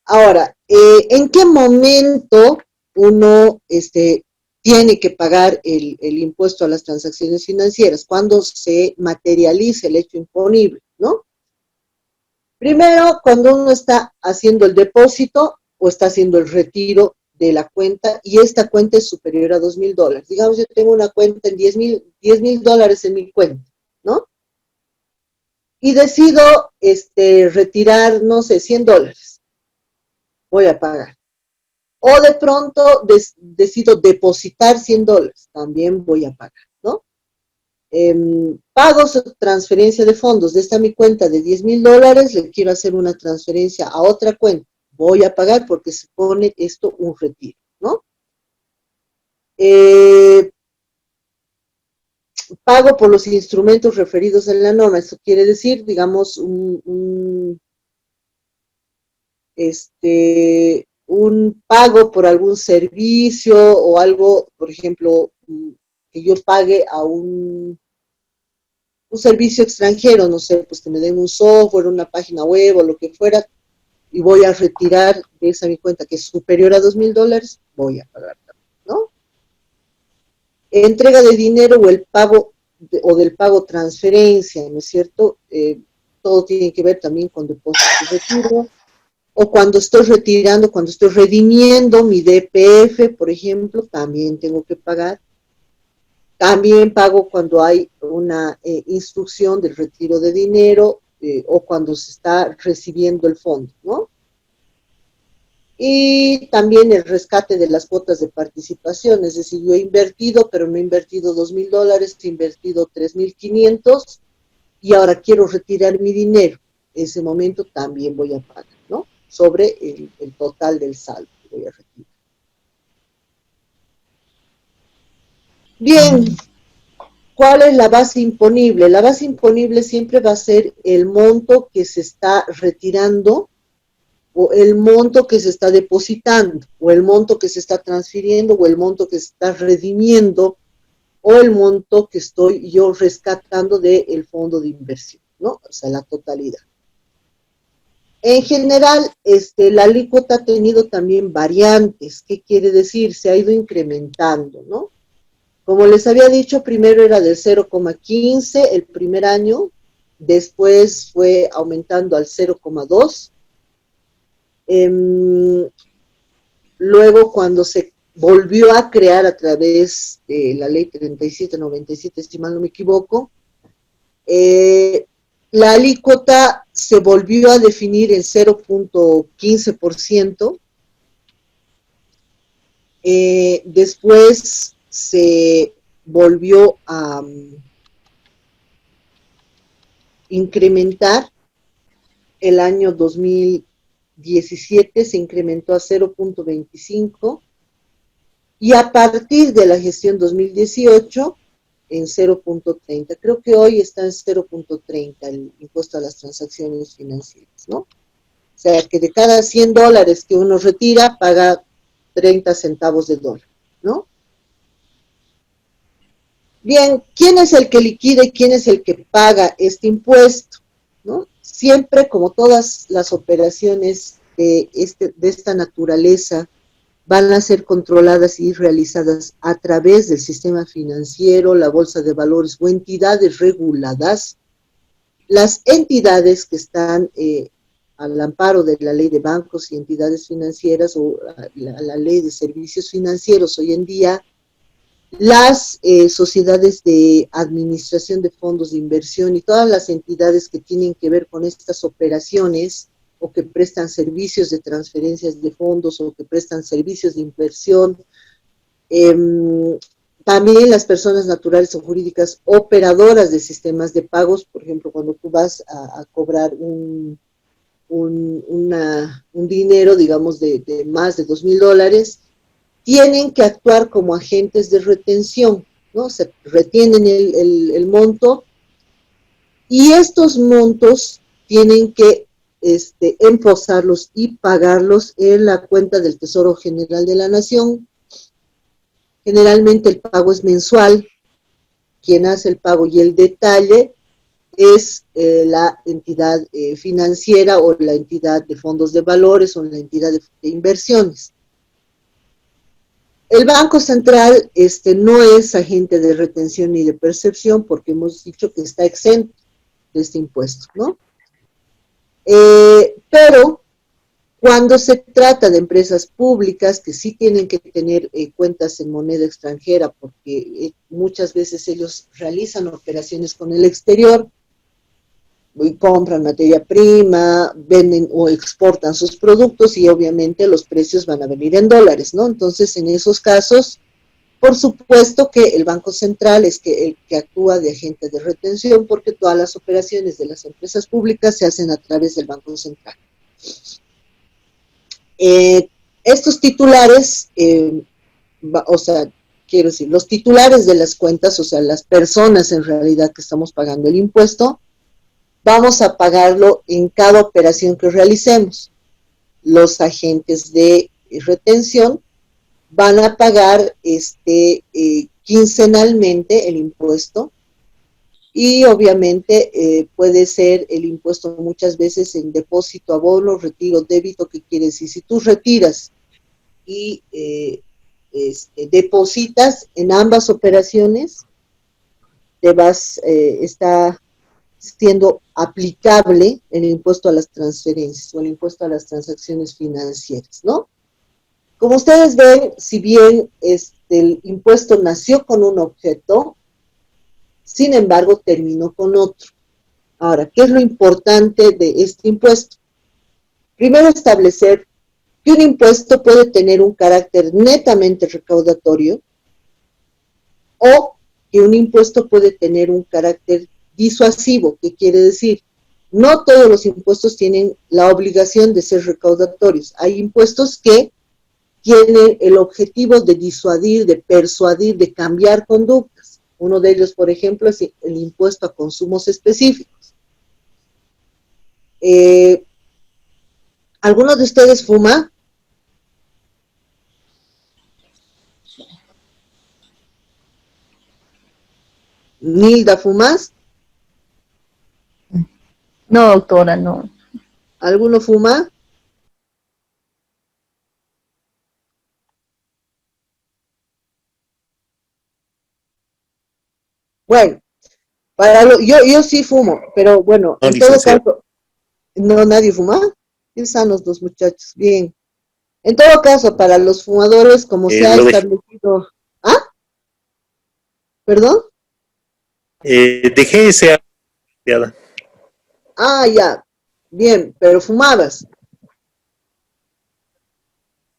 Speaker 1: Ahora, ¿en qué momento uno tiene que pagar el impuesto a las transacciones financieras? Cuando se materializa el hecho imponible, ¿no? Primero, cuando uno está haciendo el depósito o está haciendo el retiro de la cuenta y esta cuenta es superior a $2,000. Digamos, yo tengo una cuenta en $10,000 en mi cuenta, ¿no? Y decido retirar, no sé, $100. Voy a pagar. O de pronto decido depositar $100, también voy a pagar, ¿no? Pago transferencia de fondos desde mi cuenta de $10,000, le quiero hacer una transferencia a otra cuenta, voy a pagar porque se pone esto un retiro, ¿no? Pago por los instrumentos referidos en la norma, esto quiere decir, digamos, un pago por algún servicio o algo, por ejemplo, que yo pague a un servicio extranjero, no sé, pues que me den un software, una página web o lo que fuera, y voy a retirar de esa mi cuenta que es superior a $2,000, voy a pagar también, ¿no? Entrega de dinero o el pago o del pago transferencia, ¿no es cierto? Todo tiene que ver también con depósito y retiro. O cuando estoy retirando, cuando estoy redimiendo mi DPF, por ejemplo, también tengo que pagar. También pago cuando hay una instrucción del retiro de dinero o cuando se está recibiendo el fondo, ¿no? Y también el rescate de las cuotas de participación, es decir, yo he invertido, pero no he invertido $2,000, he invertido 3,500 y ahora quiero retirar mi dinero. En ese momento también voy a pagar, ¿no? Sobre el total del saldo que voy a retirar. Bien, ¿cuál es la base imponible? La base imponible siempre va a ser el monto que se está retirando o el monto que se está depositando o el monto que se está transfiriendo o el monto que se está redimiendo o el monto que estoy yo rescatando del fondo de inversión, ¿no? O sea, la totalidad. En general, la alícuota ha tenido también variantes. ¿Qué quiere decir? Se ha ido incrementando, ¿no? Como les había dicho, primero era del 0,15 el primer año, después fue aumentando al 0,2. Luego, cuando se volvió a crear a través de la ley 3797, si mal no me equivoco, la alícuota se volvió a definir en 0,15%. Después se volvió a incrementar. El año 2017 se incrementó a 0,25 y a partir de la gestión 2018 en 0,30. Creo que hoy está en 0,30 el impuesto a las transacciones financieras, ¿no? O sea, que de cada $100 que uno retira, paga 30 centavos de dólar, ¿no? Bien, ¿quién es el que liquida y quién es el que paga este impuesto? ¿No? Siempre, como todas las operaciones de esta naturaleza, van a ser controladas y realizadas a través del sistema financiero, la bolsa de valores o entidades reguladas las entidades que están al amparo de la ley de bancos y entidades financieras o la ley de servicios financieros hoy en día, las sociedades de administración de fondos de inversión y todas las entidades que tienen que ver con estas operaciones o que prestan servicios de transferencias de fondos o que prestan servicios de inversión, también las personas naturales o jurídicas operadoras de sistemas de pagos, por ejemplo, cuando tú vas a cobrar un dinero, digamos, de más de $2,000, tienen que actuar como agentes de retención, ¿no? Se retienen el monto y estos montos tienen que emposarlos y pagarlos en la cuenta del Tesoro General de la Nación. Generalmente el pago es mensual, quien hace el pago y el detalle es la entidad financiera o la entidad de fondos de valores o la entidad de inversiones. El Banco Central no es agente de retención ni de percepción porque hemos dicho que está exento de este impuesto, ¿no? Pero cuando se trata de empresas públicas que sí tienen que tener cuentas en moneda extranjera porque muchas veces ellos realizan operaciones con el exterior, y compran materia prima, venden o exportan sus productos y obviamente los precios van a venir en dólares, ¿no? Entonces, en esos casos, por supuesto que el Banco Central es el que actúa de agente de retención porque todas las operaciones de las empresas públicas se hacen a través del Banco Central. Estos titulares, o sea, quiero decir, los titulares de las cuentas, o sea, las personas en realidad que estamos pagando el impuesto, vamos a pagarlo en cada operación que realicemos. Los agentes de retención van a pagar quincenalmente el impuesto y obviamente puede ser el impuesto muchas veces en depósito, abono, retiro, débito, ¿qué quiere decir? Si tú retiras y depositas en ambas operaciones, está siendo aplicable el impuesto a las transferencias o el impuesto a las transacciones financieras, ¿no? Como ustedes ven, si bien el impuesto nació con un objeto, sin embargo terminó con otro. Ahora, ¿qué es lo importante de este impuesto? Primero, establecer que un impuesto puede tener un carácter netamente recaudatorio o que un impuesto puede tener un carácter disuasivo, ¿qué quiere decir? No todos los impuestos tienen la obligación de ser recaudatorios. Hay impuestos que tienen el objetivo de disuadir, de persuadir, de cambiar conductas. Uno de ellos, por ejemplo, es el impuesto a consumos específicos. ¿Alguno de ustedes fuma? Nilda, ¿fumas?
Speaker 4: No, doctora, no.
Speaker 1: ¿Alguno fuma? Bueno, yo sí fumo, pero bueno,
Speaker 6: No,
Speaker 1: en todo
Speaker 6: licenciado.
Speaker 1: caso, no, nadie fuma. Qué sanos los muchachos, bien. En todo caso, para los fumadores, como se ha
Speaker 6: Lo dejé,
Speaker 1: establecido... ¿Ah? ¿Perdón?
Speaker 6: dejé ese hábito.
Speaker 1: Ah, ya, bien, pero fumabas.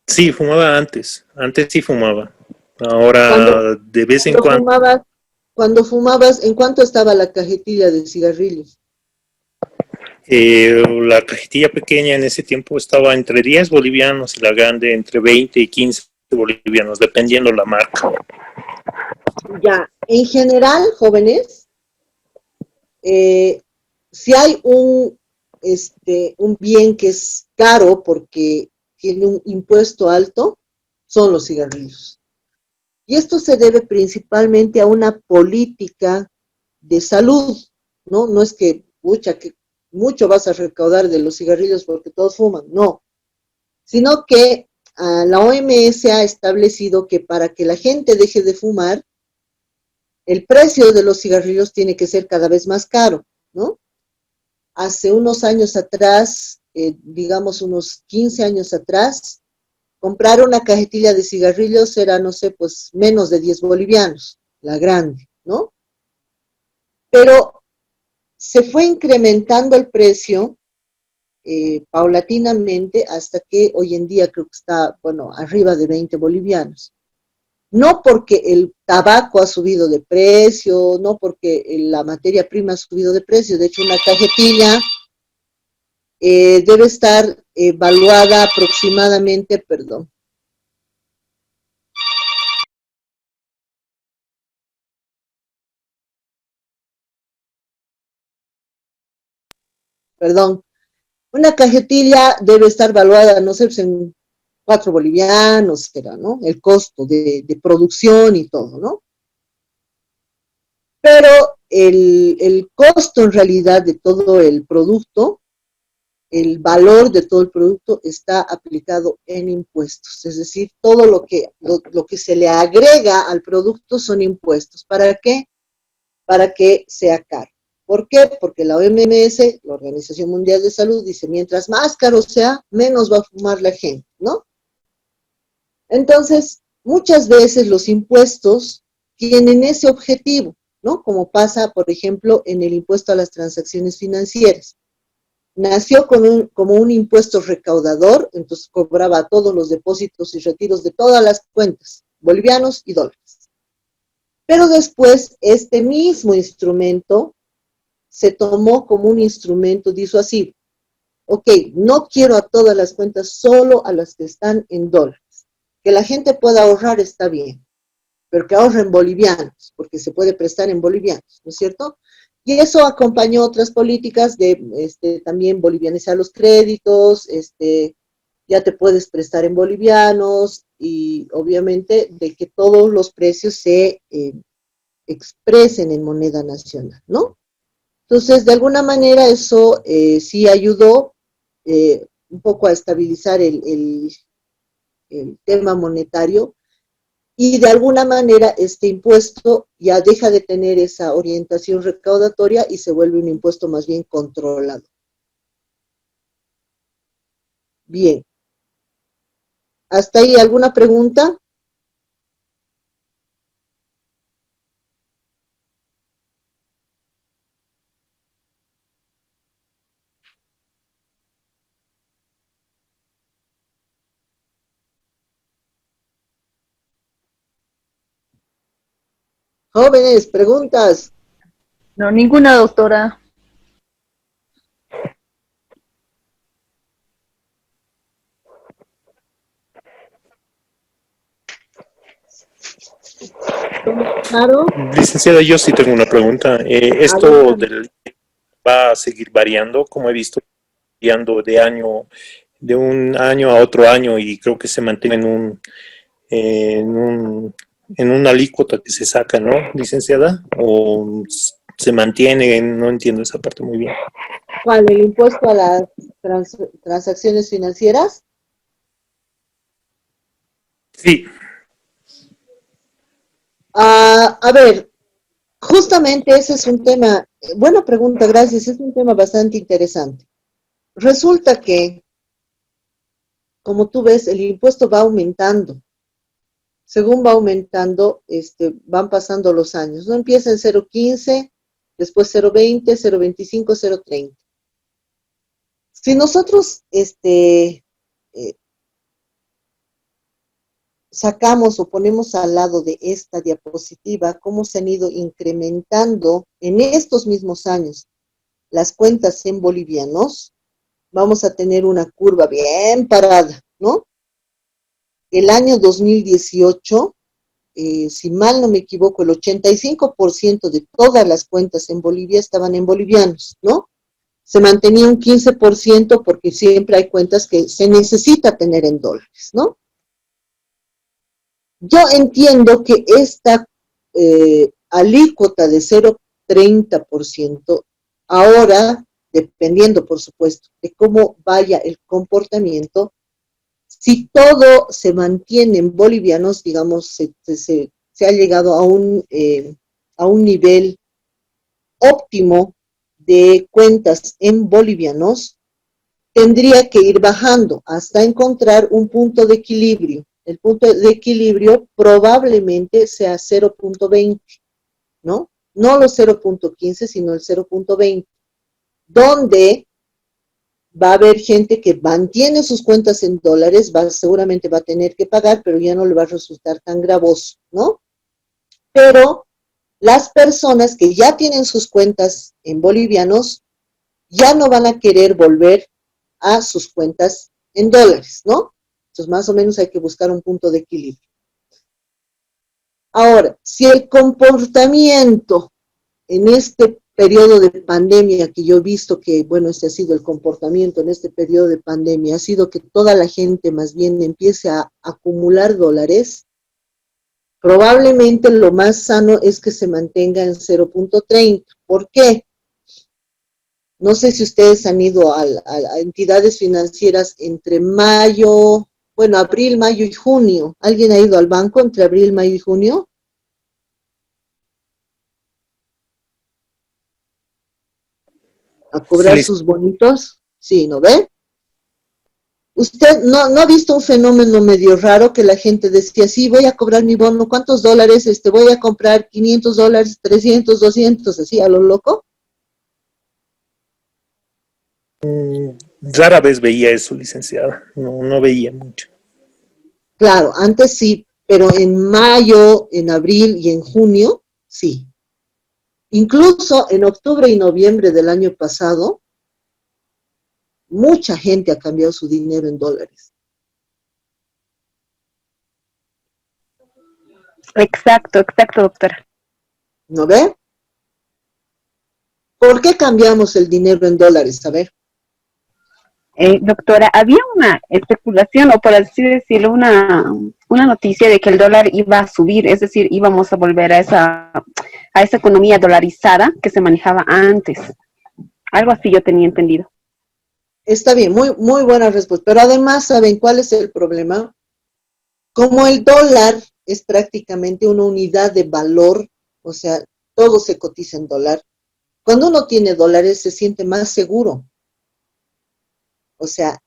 Speaker 6: Sí, fumaba antes. Antes sí fumaba.
Speaker 1: Cuando,
Speaker 6: Ahora, de vez en cuando,
Speaker 1: cuando fumabas, ¿en cuánto estaba la cajetilla de cigarrillos?
Speaker 6: la cajetilla pequeña en ese tiempo estaba entre 10 bolivianos y la grande entre 20 y 15 bolivianos, dependiendo la marca.
Speaker 1: Ya, en general, jóvenes, si hay un bien que es caro porque tiene un impuesto alto, son los cigarrillos. Y esto se debe principalmente a una política de salud, ¿no? No es que, pucha, que mucho vas a recaudar de los cigarrillos porque todos fuman, no. Sino que la OMS ha establecido que para que la gente deje de fumar, el precio de los cigarrillos tiene que ser cada vez más caro, ¿no? hace unos años atrás, digamos unos 15 años atrás, comprar una cajetilla de cigarrillos era, no sé, pues menos de 10 bolivianos, la grande, ¿no? Pero se fue incrementando el precio paulatinamente hasta que hoy en día creo que está, bueno, arriba de 20 bolivianos. No porque el tabaco ha subido de precio, no porque la materia prima ha subido de precio, de hecho una cajetilla debe estar evaluada aproximadamente, perdón, una cajetilla debe estar valuada, no sé, pues en 4 bolivianos, será, ¿no? El costo de producción y todo, ¿no? Pero el costo en realidad de todo el producto, el valor de todo el producto está aplicado en impuestos, es decir, todo lo que se le agrega al producto son impuestos. ¿Para qué? Para que sea caro. ¿Por qué? Porque la OMS, la Organización Mundial de Salud, dice, mientras más caro sea, menos va a fumar la gente, ¿no? Entonces, muchas veces los impuestos tienen ese objetivo, ¿no? Como pasa, por ejemplo, en el impuesto a las transacciones financieras. Nació como un impuesto recaudador, entonces cobraba todos los depósitos y retiros de todas las cuentas, bolivianos y dólares. Pero después, este mismo instrumento se tomó como un instrumento disuasivo. Ok, no quiero a todas las cuentas, solo a las que están en dólares. Que la gente pueda ahorrar está bien, pero que ahorre en bolivianos, porque se puede prestar en bolivianos, ¿no es cierto? Y eso acompañó otras políticas de también bolivianizar los créditos, ya te puedes prestar en bolivianos y obviamente de que todos los precios se expresen en moneda nacional, ¿no? Entonces, de alguna manera eso sí ayudó un poco a estabilizar el tema monetario y de alguna manera este impuesto ya deja de tener esa orientación recaudatoria y se vuelve un impuesto más bien controlado. Bien. ¿Hasta ahí alguna pregunta? Jóvenes, preguntas.
Speaker 4: No, ninguna, doctora.
Speaker 1: Claro.
Speaker 6: Licenciada, yo sí tengo una pregunta. ¿Esto va a seguir variando, como he visto, variando de un año a otro año y creo que se mantiene en una alícuota que se saca, ¿no, licenciada? ¿O se mantiene? No entiendo esa parte muy bien.
Speaker 1: ¿Cuál? ¿El impuesto a las transacciones financieras?
Speaker 6: Sí.
Speaker 1: A ver, justamente ese es un tema, buena pregunta, gracias, es un tema bastante interesante. Resulta que, como tú ves, el impuesto va aumentando. Según va aumentando, van pasando los años. No empieza en 0,15, después 0,20, 0,25, 0,30. Si nosotros sacamos o ponemos al lado de esta diapositiva cómo se han ido incrementando en estos mismos años las cuentas en bolivianos, vamos a tener una curva bien parada, ¿no? El año 2018, si mal no me equivoco, el 85% de todas las cuentas en Bolivia estaban en bolivianos, ¿no? Se mantenía un 15% porque siempre hay cuentas que se necesita tener en dólares, ¿no? Yo entiendo que esta alícuota de 0,30%, ahora, dependiendo, por supuesto, de cómo vaya el comportamiento, si todo se mantiene en bolivianos, digamos, se ha llegado a un nivel óptimo de cuentas en bolivianos tendría que ir bajando hasta encontrar un punto de equilibrio. El punto de equilibrio probablemente sea 0.20, ¿no? No los 0.15, sino el 0.20, donde va a haber gente que mantiene sus cuentas en dólares, seguramente va a tener que pagar, pero ya no le va a resultar tan gravoso, ¿no? Pero las personas que ya tienen sus cuentas en bolivianos ya no van a querer volver a sus cuentas en dólares, ¿no? Entonces, más o menos hay que buscar un punto de equilibrio. Ahora, si el comportamiento en este periodo de pandemia que yo he visto que, bueno, este ha sido el comportamiento en este periodo de pandemia, ha sido que toda la gente más bien empiece a acumular dólares, probablemente lo más sano es que se mantenga en 0.30. ¿Por qué? No sé si ustedes han ido a entidades financieras entre mayo, bueno, abril, mayo y junio. ¿Alguien ha ido al banco entre abril, mayo y junio? A cobrar
Speaker 6: Sí,
Speaker 1: sus bonitos. Sí, ¿no ve? ¿Usted no ha visto un fenómeno medio raro que la gente decía, sí, voy a cobrar mi bono, ¿cuántos dólares? Voy a comprar $500, 300, 200, así a lo loco.
Speaker 6: rara vez veía eso, licenciada. No, no veía mucho.
Speaker 1: Claro, antes sí, pero en mayo, en abril y en junio, sí. Incluso en octubre y noviembre del año pasado, mucha gente ha cambiado su dinero en dólares.
Speaker 5: Exacto, exacto, doctora.
Speaker 1: ¿No ve? ¿Por qué cambiamos el dinero en dólares? A ver.
Speaker 5: Doctora, había una especulación, o por así decirlo, una noticia de que el dólar iba a subir, es decir, íbamos a volver a esa economía dolarizada que se manejaba antes. Algo así yo tenía entendido.
Speaker 1: Está bien, muy, muy buena respuesta. Pero además, ¿saben cuál es el problema? Como el dólar es prácticamente una unidad de valor, o sea, todo se cotiza en dólar. Cuando uno tiene dólares se siente más seguro. O sea,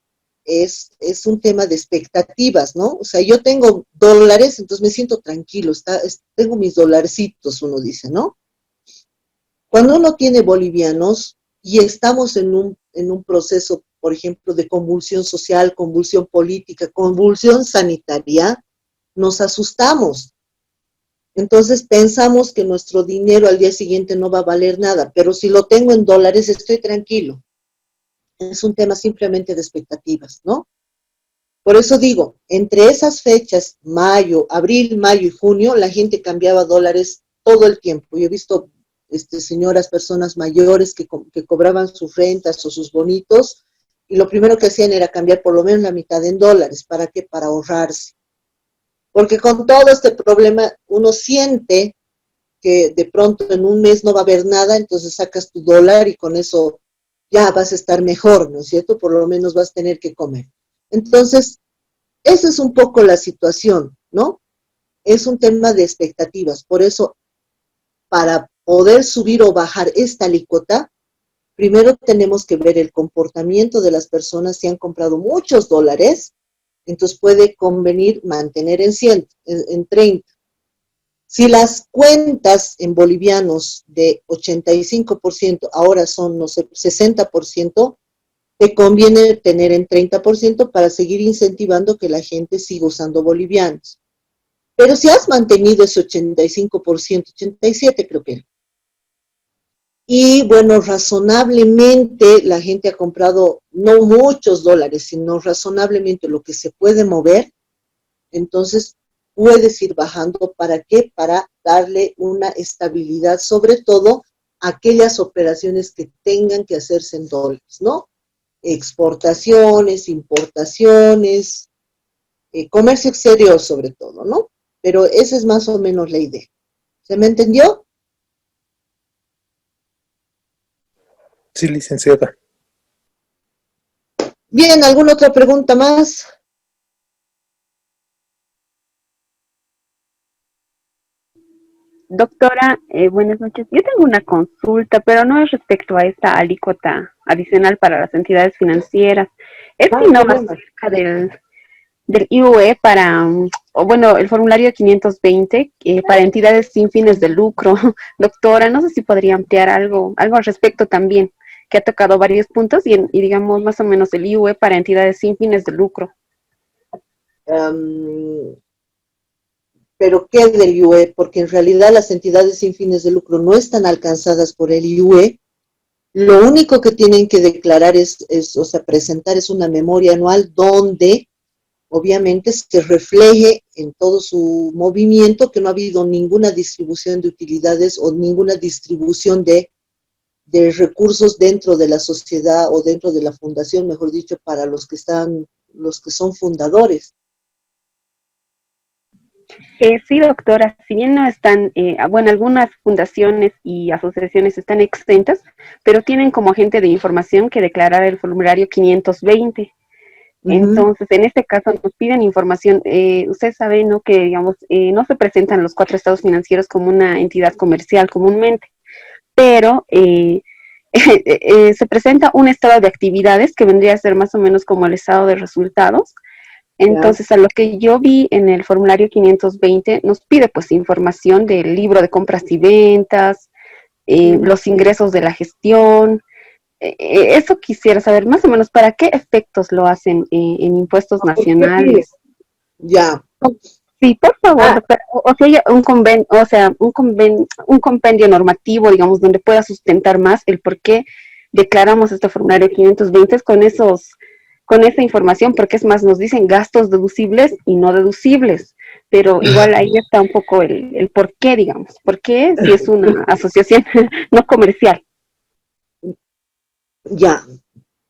Speaker 1: es un tema de expectativas, ¿no? O sea, yo tengo dólares, entonces me siento tranquilo, tengo mis dolarcitos, uno dice, ¿no? Cuando uno tiene bolivianos y estamos en un proceso, por ejemplo, de convulsión social, convulsión política, convulsión sanitaria, nos asustamos. Entonces pensamos que nuestro dinero al día siguiente no va a valer nada, pero si lo tengo en dólares estoy tranquilo. Es un tema simplemente de expectativas, ¿no? Por eso digo, entre esas fechas, abril, mayo y junio, la gente cambiaba dólares todo el tiempo. Yo he visto señoras, personas mayores que cobraban sus rentas o sus bonitos y lo primero que hacían era cambiar por lo menos la mitad en dólares. ¿Para qué? Para ahorrarse. Porque con todo este problema uno siente que de pronto en un mes no va a haber nada, entonces sacas tu dólar y con eso ya vas a estar mejor, ¿no es cierto? Por lo menos vas a tener que comer. Entonces, esa es un poco la situación, ¿no? Es un tema de expectativas. Por eso, para poder subir o bajar esta alícuota, primero tenemos que ver el comportamiento de las personas si han comprado muchos dólares, entonces puede convenir mantener en 100, en 30. Si las cuentas en bolivianos de 85% ahora son, no sé, 60%, te conviene tener en 30% para seguir incentivando que la gente siga usando bolivianos. Pero si has mantenido ese 85%, 87% creo que, y bueno, razonablemente la gente ha comprado no muchos dólares, sino razonablemente lo que se puede mover, entonces puedes ir bajando. ¿Para qué? Para darle una estabilidad, sobre todo aquellas operaciones que tengan que hacerse en dólares, ¿no? Exportaciones, importaciones, comercio exterior sobre todo, ¿no? Pero esa es más o menos la idea. ¿Se me entendió?
Speaker 6: Sí, licenciada.
Speaker 1: Bien, ¿alguna otra pregunta más?
Speaker 5: Doctora, buenas noches. Yo tengo una consulta, pero no es respecto a esta alícuota adicional para las entidades financieras. Es sino acerca del IUE para, o bueno, el formulario 520 para entidades sin fines de lucro. Doctora, no sé si podría ampliar algo al respecto también, que ha tocado varios puntos y digamos más o menos el IUE para entidades sin fines de lucro.
Speaker 1: ¿Pero qué del IUE? Porque en realidad las entidades sin fines de lucro no están alcanzadas por el IUE. Lo único que tienen que declarar o sea, presentar es una memoria anual donde obviamente se refleje en todo su movimiento que no ha habido ninguna distribución de utilidades o ninguna distribución de recursos dentro de la sociedad o dentro de la fundación, mejor dicho, para los que son fundadores.
Speaker 5: Sí, doctora, si bien no están, bueno, algunas fundaciones y asociaciones están exentas, pero tienen como agente de información que declarar el formulario 520. Entonces, en este caso nos piden información. Usted sabe, ¿no?, que, digamos, no se presentan los 4 estados financieros como una entidad comercial comúnmente, pero se presenta un estado de actividades que vendría a ser más o menos como el estado de resultados. Entonces, a lo que yo vi en el formulario 520, nos pide pues información del libro de compras y ventas, los ingresos de la gestión. Eso quisiera saber más o menos para qué efectos lo hacen en impuestos nacionales.
Speaker 1: Ya.
Speaker 5: Sí, por favor, doctora, o sea, un compendio normativo, digamos, donde pueda sustentar más el por qué declaramos este formulario 520 con esa información, porque es más, nos dicen gastos deducibles y no deducibles, pero igual ahí está un poco el por qué, digamos, por qué si es una asociación no comercial.
Speaker 1: Ya,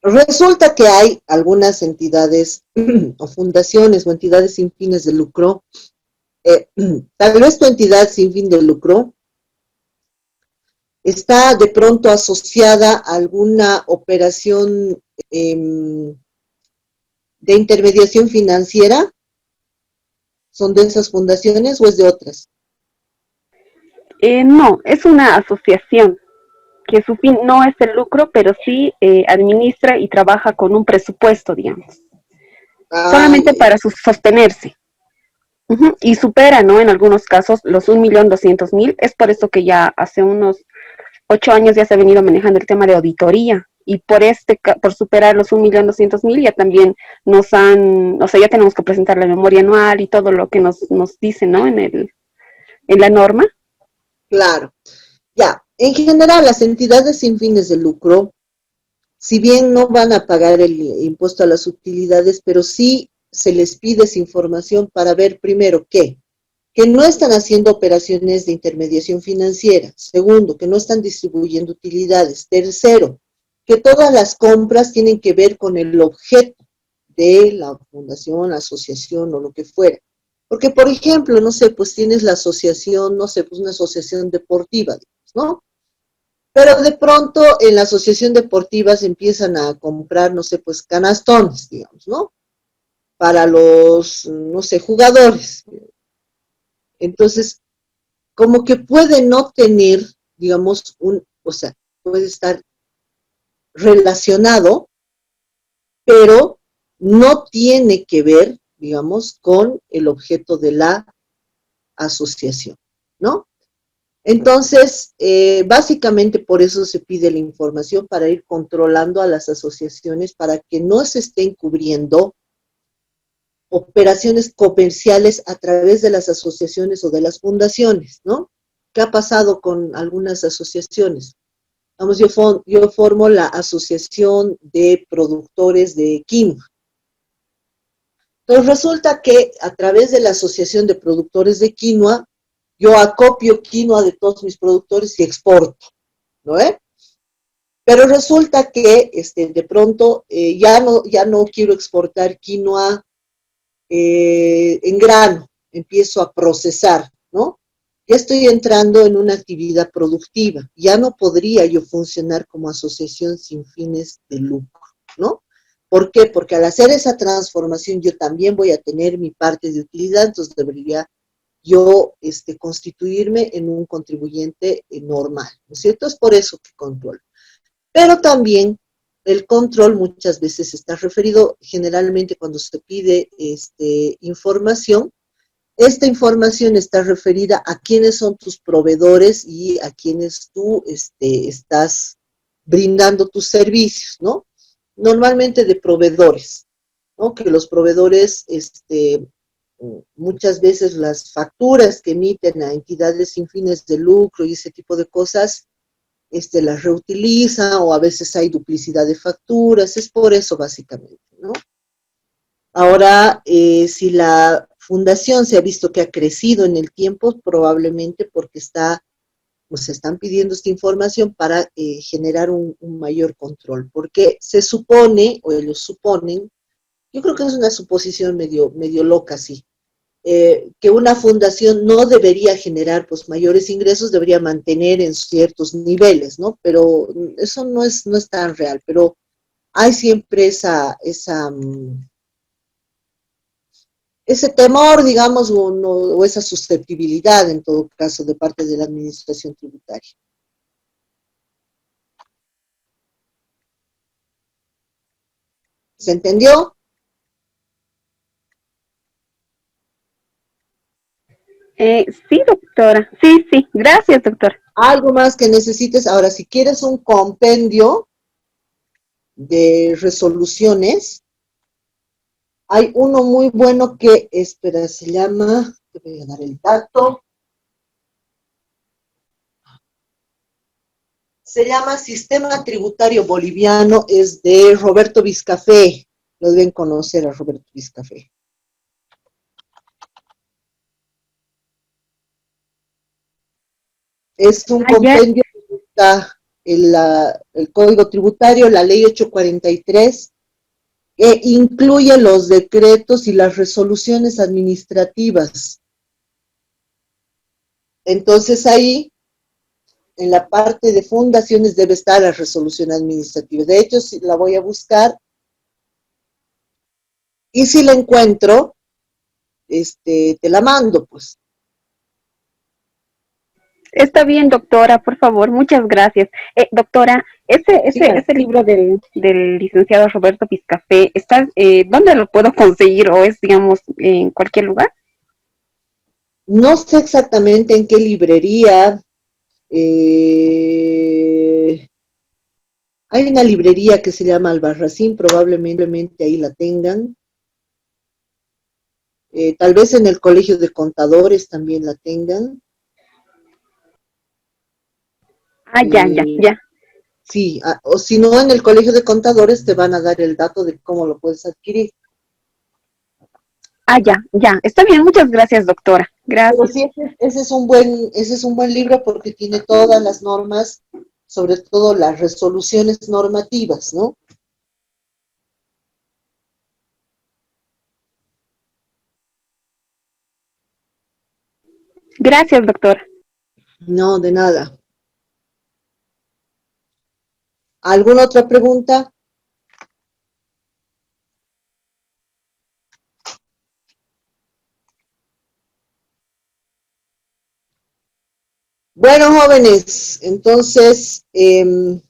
Speaker 1: resulta que hay algunas entidades o fundaciones o entidades sin fines de lucro. Tal vez tu entidad sin fin de lucro está de pronto asociada a alguna operación de intermediación financiera. ¿Son de esas fundaciones o es de otras?
Speaker 5: No, es una asociación que su fin no es el lucro, pero sí administra y trabaja con un presupuesto, digamos, solamente para sostenerse. Y supera, ¿no?, en algunos casos los 1.200.000. Es por eso que ya hace unos 8 años ya se ha venido manejando el tema de auditoría, y por superar los 1.200.000 ya también ya tenemos que presentar la memoria anual y todo lo que nos dicen, ¿no?, en la norma.
Speaker 1: Claro. Ya, en general las entidades sin fines de lucro, si bien no van a pagar el impuesto a las utilidades, pero sí se les pide esa información para ver primero que no están haciendo operaciones de intermediación financiera. Segundo, que no están distribuyendo utilidades. Tercero, que todas las compras tienen que ver con el objeto de la fundación, la asociación o lo que fuera. Porque, por ejemplo, no sé, pues tienes la asociación, no sé, pues una asociación deportiva, ¿no? Pero de pronto en la asociación deportiva se empiezan a comprar, no sé, pues canastones, digamos, ¿no? Para los, no sé, jugadores. Entonces, como que puede no tener, digamos, o sea, puede estar relacionado, pero no tiene que ver, digamos, con el objeto de la asociación, ¿no? Entonces, básicamente por eso se pide la información, para ir controlando a las asociaciones, para que no se estén cubriendo operaciones comerciales a través de las asociaciones o de las fundaciones, ¿no? ¿Qué ha pasado con algunas asociaciones? Vamos, yo formo la Asociación de Productores de Quinoa. Entonces resulta que a través de la Asociación de Productores de Quinoa, yo acopio quinoa de todos mis productores y exporto, ¿no? Pero resulta que de pronto ya no quiero exportar quinoa en grano, empiezo a procesar, ¿no? Ya estoy entrando en una actividad productiva, ya no podría yo funcionar como asociación sin fines de lucro, ¿no? ¿Por qué? Porque al hacer esa transformación yo también voy a tener mi parte de utilidad, entonces debería yo constituirme en un contribuyente normal, ¿no es cierto? Es por eso que controlo. Pero también el control muchas veces está referido, generalmente cuando se pide información, esta información está referida a quiénes son tus proveedores y a quienes tú estás brindando tus servicios, ¿no? Normalmente de proveedores, ¿no? Que los proveedores, muchas veces las facturas que emiten a entidades sin fines de lucro y ese tipo de cosas, las reutilizan o a veces hay duplicidad de facturas, es por eso básicamente, ¿no? Ahora, si la fundación se ha visto que ha crecido en el tiempo, probablemente porque pues se están pidiendo esta información para generar un mayor control, porque se supone, o ellos suponen, yo creo que es una suposición medio loca, sí, que una fundación no debería generar pues mayores ingresos, debería mantener en ciertos niveles, ¿no? Pero eso no es tan real, pero hay siempre ese temor, digamos, o esa susceptibilidad, en todo caso, de parte de la administración tributaria. ¿Se entendió?
Speaker 5: Sí, doctora. Sí, sí. Gracias, doctora.
Speaker 1: Algo más que necesites. Ahora, si quieres un compendio de resoluciones, hay uno muy bueno que, espera, se llama, te voy a dar el dato, se llama Sistema Tributario Boliviano, es de Roberto Vizcafé, lo deben conocer a Roberto Vizcafé. Es un compendio que está el Código Tributario, la Ley 843, que incluye los decretos y las resoluciones administrativas. Entonces ahí, en la parte de fundaciones debe estar la resolución administrativa. De hecho, si la voy a buscar, y si la encuentro, te la mando, pues.
Speaker 5: Está bien, doctora, por favor, muchas gracias. Doctora, ese libro del licenciado Roberto Vizcafé, ¿dónde lo puedo conseguir o es, digamos, en cualquier lugar?
Speaker 1: No sé exactamente en qué librería. Hay una librería que se llama Albarracín, probablemente ahí la tengan. Tal vez en el Colegio de Contadores también la tengan.
Speaker 5: Ya.
Speaker 1: Sí, o si no, en el Colegio de Contadores te van a dar el dato de cómo lo puedes adquirir.
Speaker 5: Ya. Está bien, muchas gracias, doctora. Gracias.
Speaker 1: Pero sí, ese es un buen libro porque tiene todas las normas, sobre todo las resoluciones normativas, ¿no?
Speaker 5: Gracias, doctora.
Speaker 1: No, de nada. ¿Alguna otra pregunta? Bueno, jóvenes, entonces el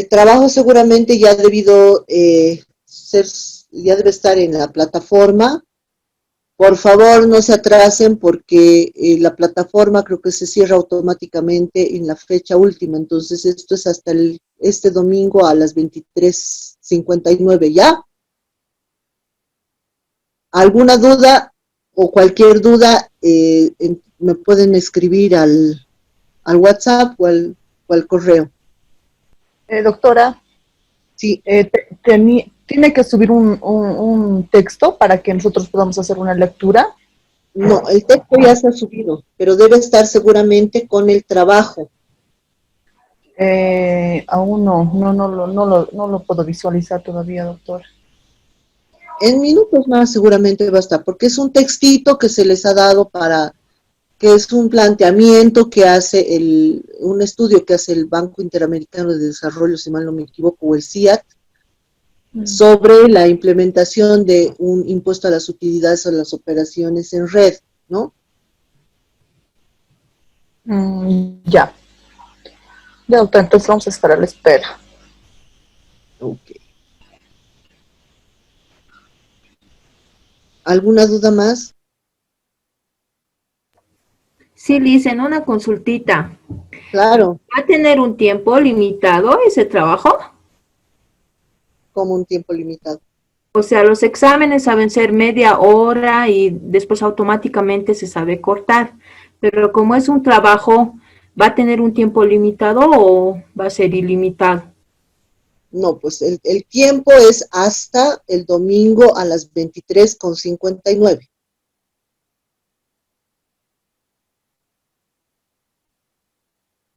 Speaker 1: trabajo seguramente ya ya debe estar en la plataforma. Por favor, no se atrasen porque la plataforma creo que se cierra automáticamente en la fecha última. Entonces, esto es hasta este domingo a las 23:59, ¿ya? ¿Alguna duda o cualquier duda me pueden escribir al WhatsApp o al correo?
Speaker 4: Doctora,
Speaker 1: Sí.
Speaker 4: ¿Tiene que subir un texto para que nosotros podamos hacer una lectura?
Speaker 1: No, el texto ya se ha subido, pero debe estar seguramente con el trabajo.
Speaker 4: Aún no lo puedo visualizar todavía, doctora.
Speaker 1: En minutos más seguramente va a estar, porque es un textito que se les ha dado que es un planteamiento que hace un estudio que hace el Banco Interamericano de Desarrollo, si mal no me equivoco, o el CIAT, sobre la implementación de un impuesto a las utilidades o las operaciones en red, ¿no?
Speaker 4: Ya. Ya, doctora, entonces vamos a estar a la espera.
Speaker 1: Ok. ¿Alguna duda más?
Speaker 7: Sí, Liz, en una consultita.
Speaker 1: Claro,
Speaker 7: ¿Va a tener un tiempo limitado ese trabajo?
Speaker 1: como un tiempo limitado.
Speaker 7: O sea, los exámenes saben ser media hora y después automáticamente se sabe cortar. Pero como es un trabajo, ¿va a tener un tiempo limitado o va a ser ilimitado?
Speaker 1: No, pues el tiempo es hasta el domingo a las 23:59.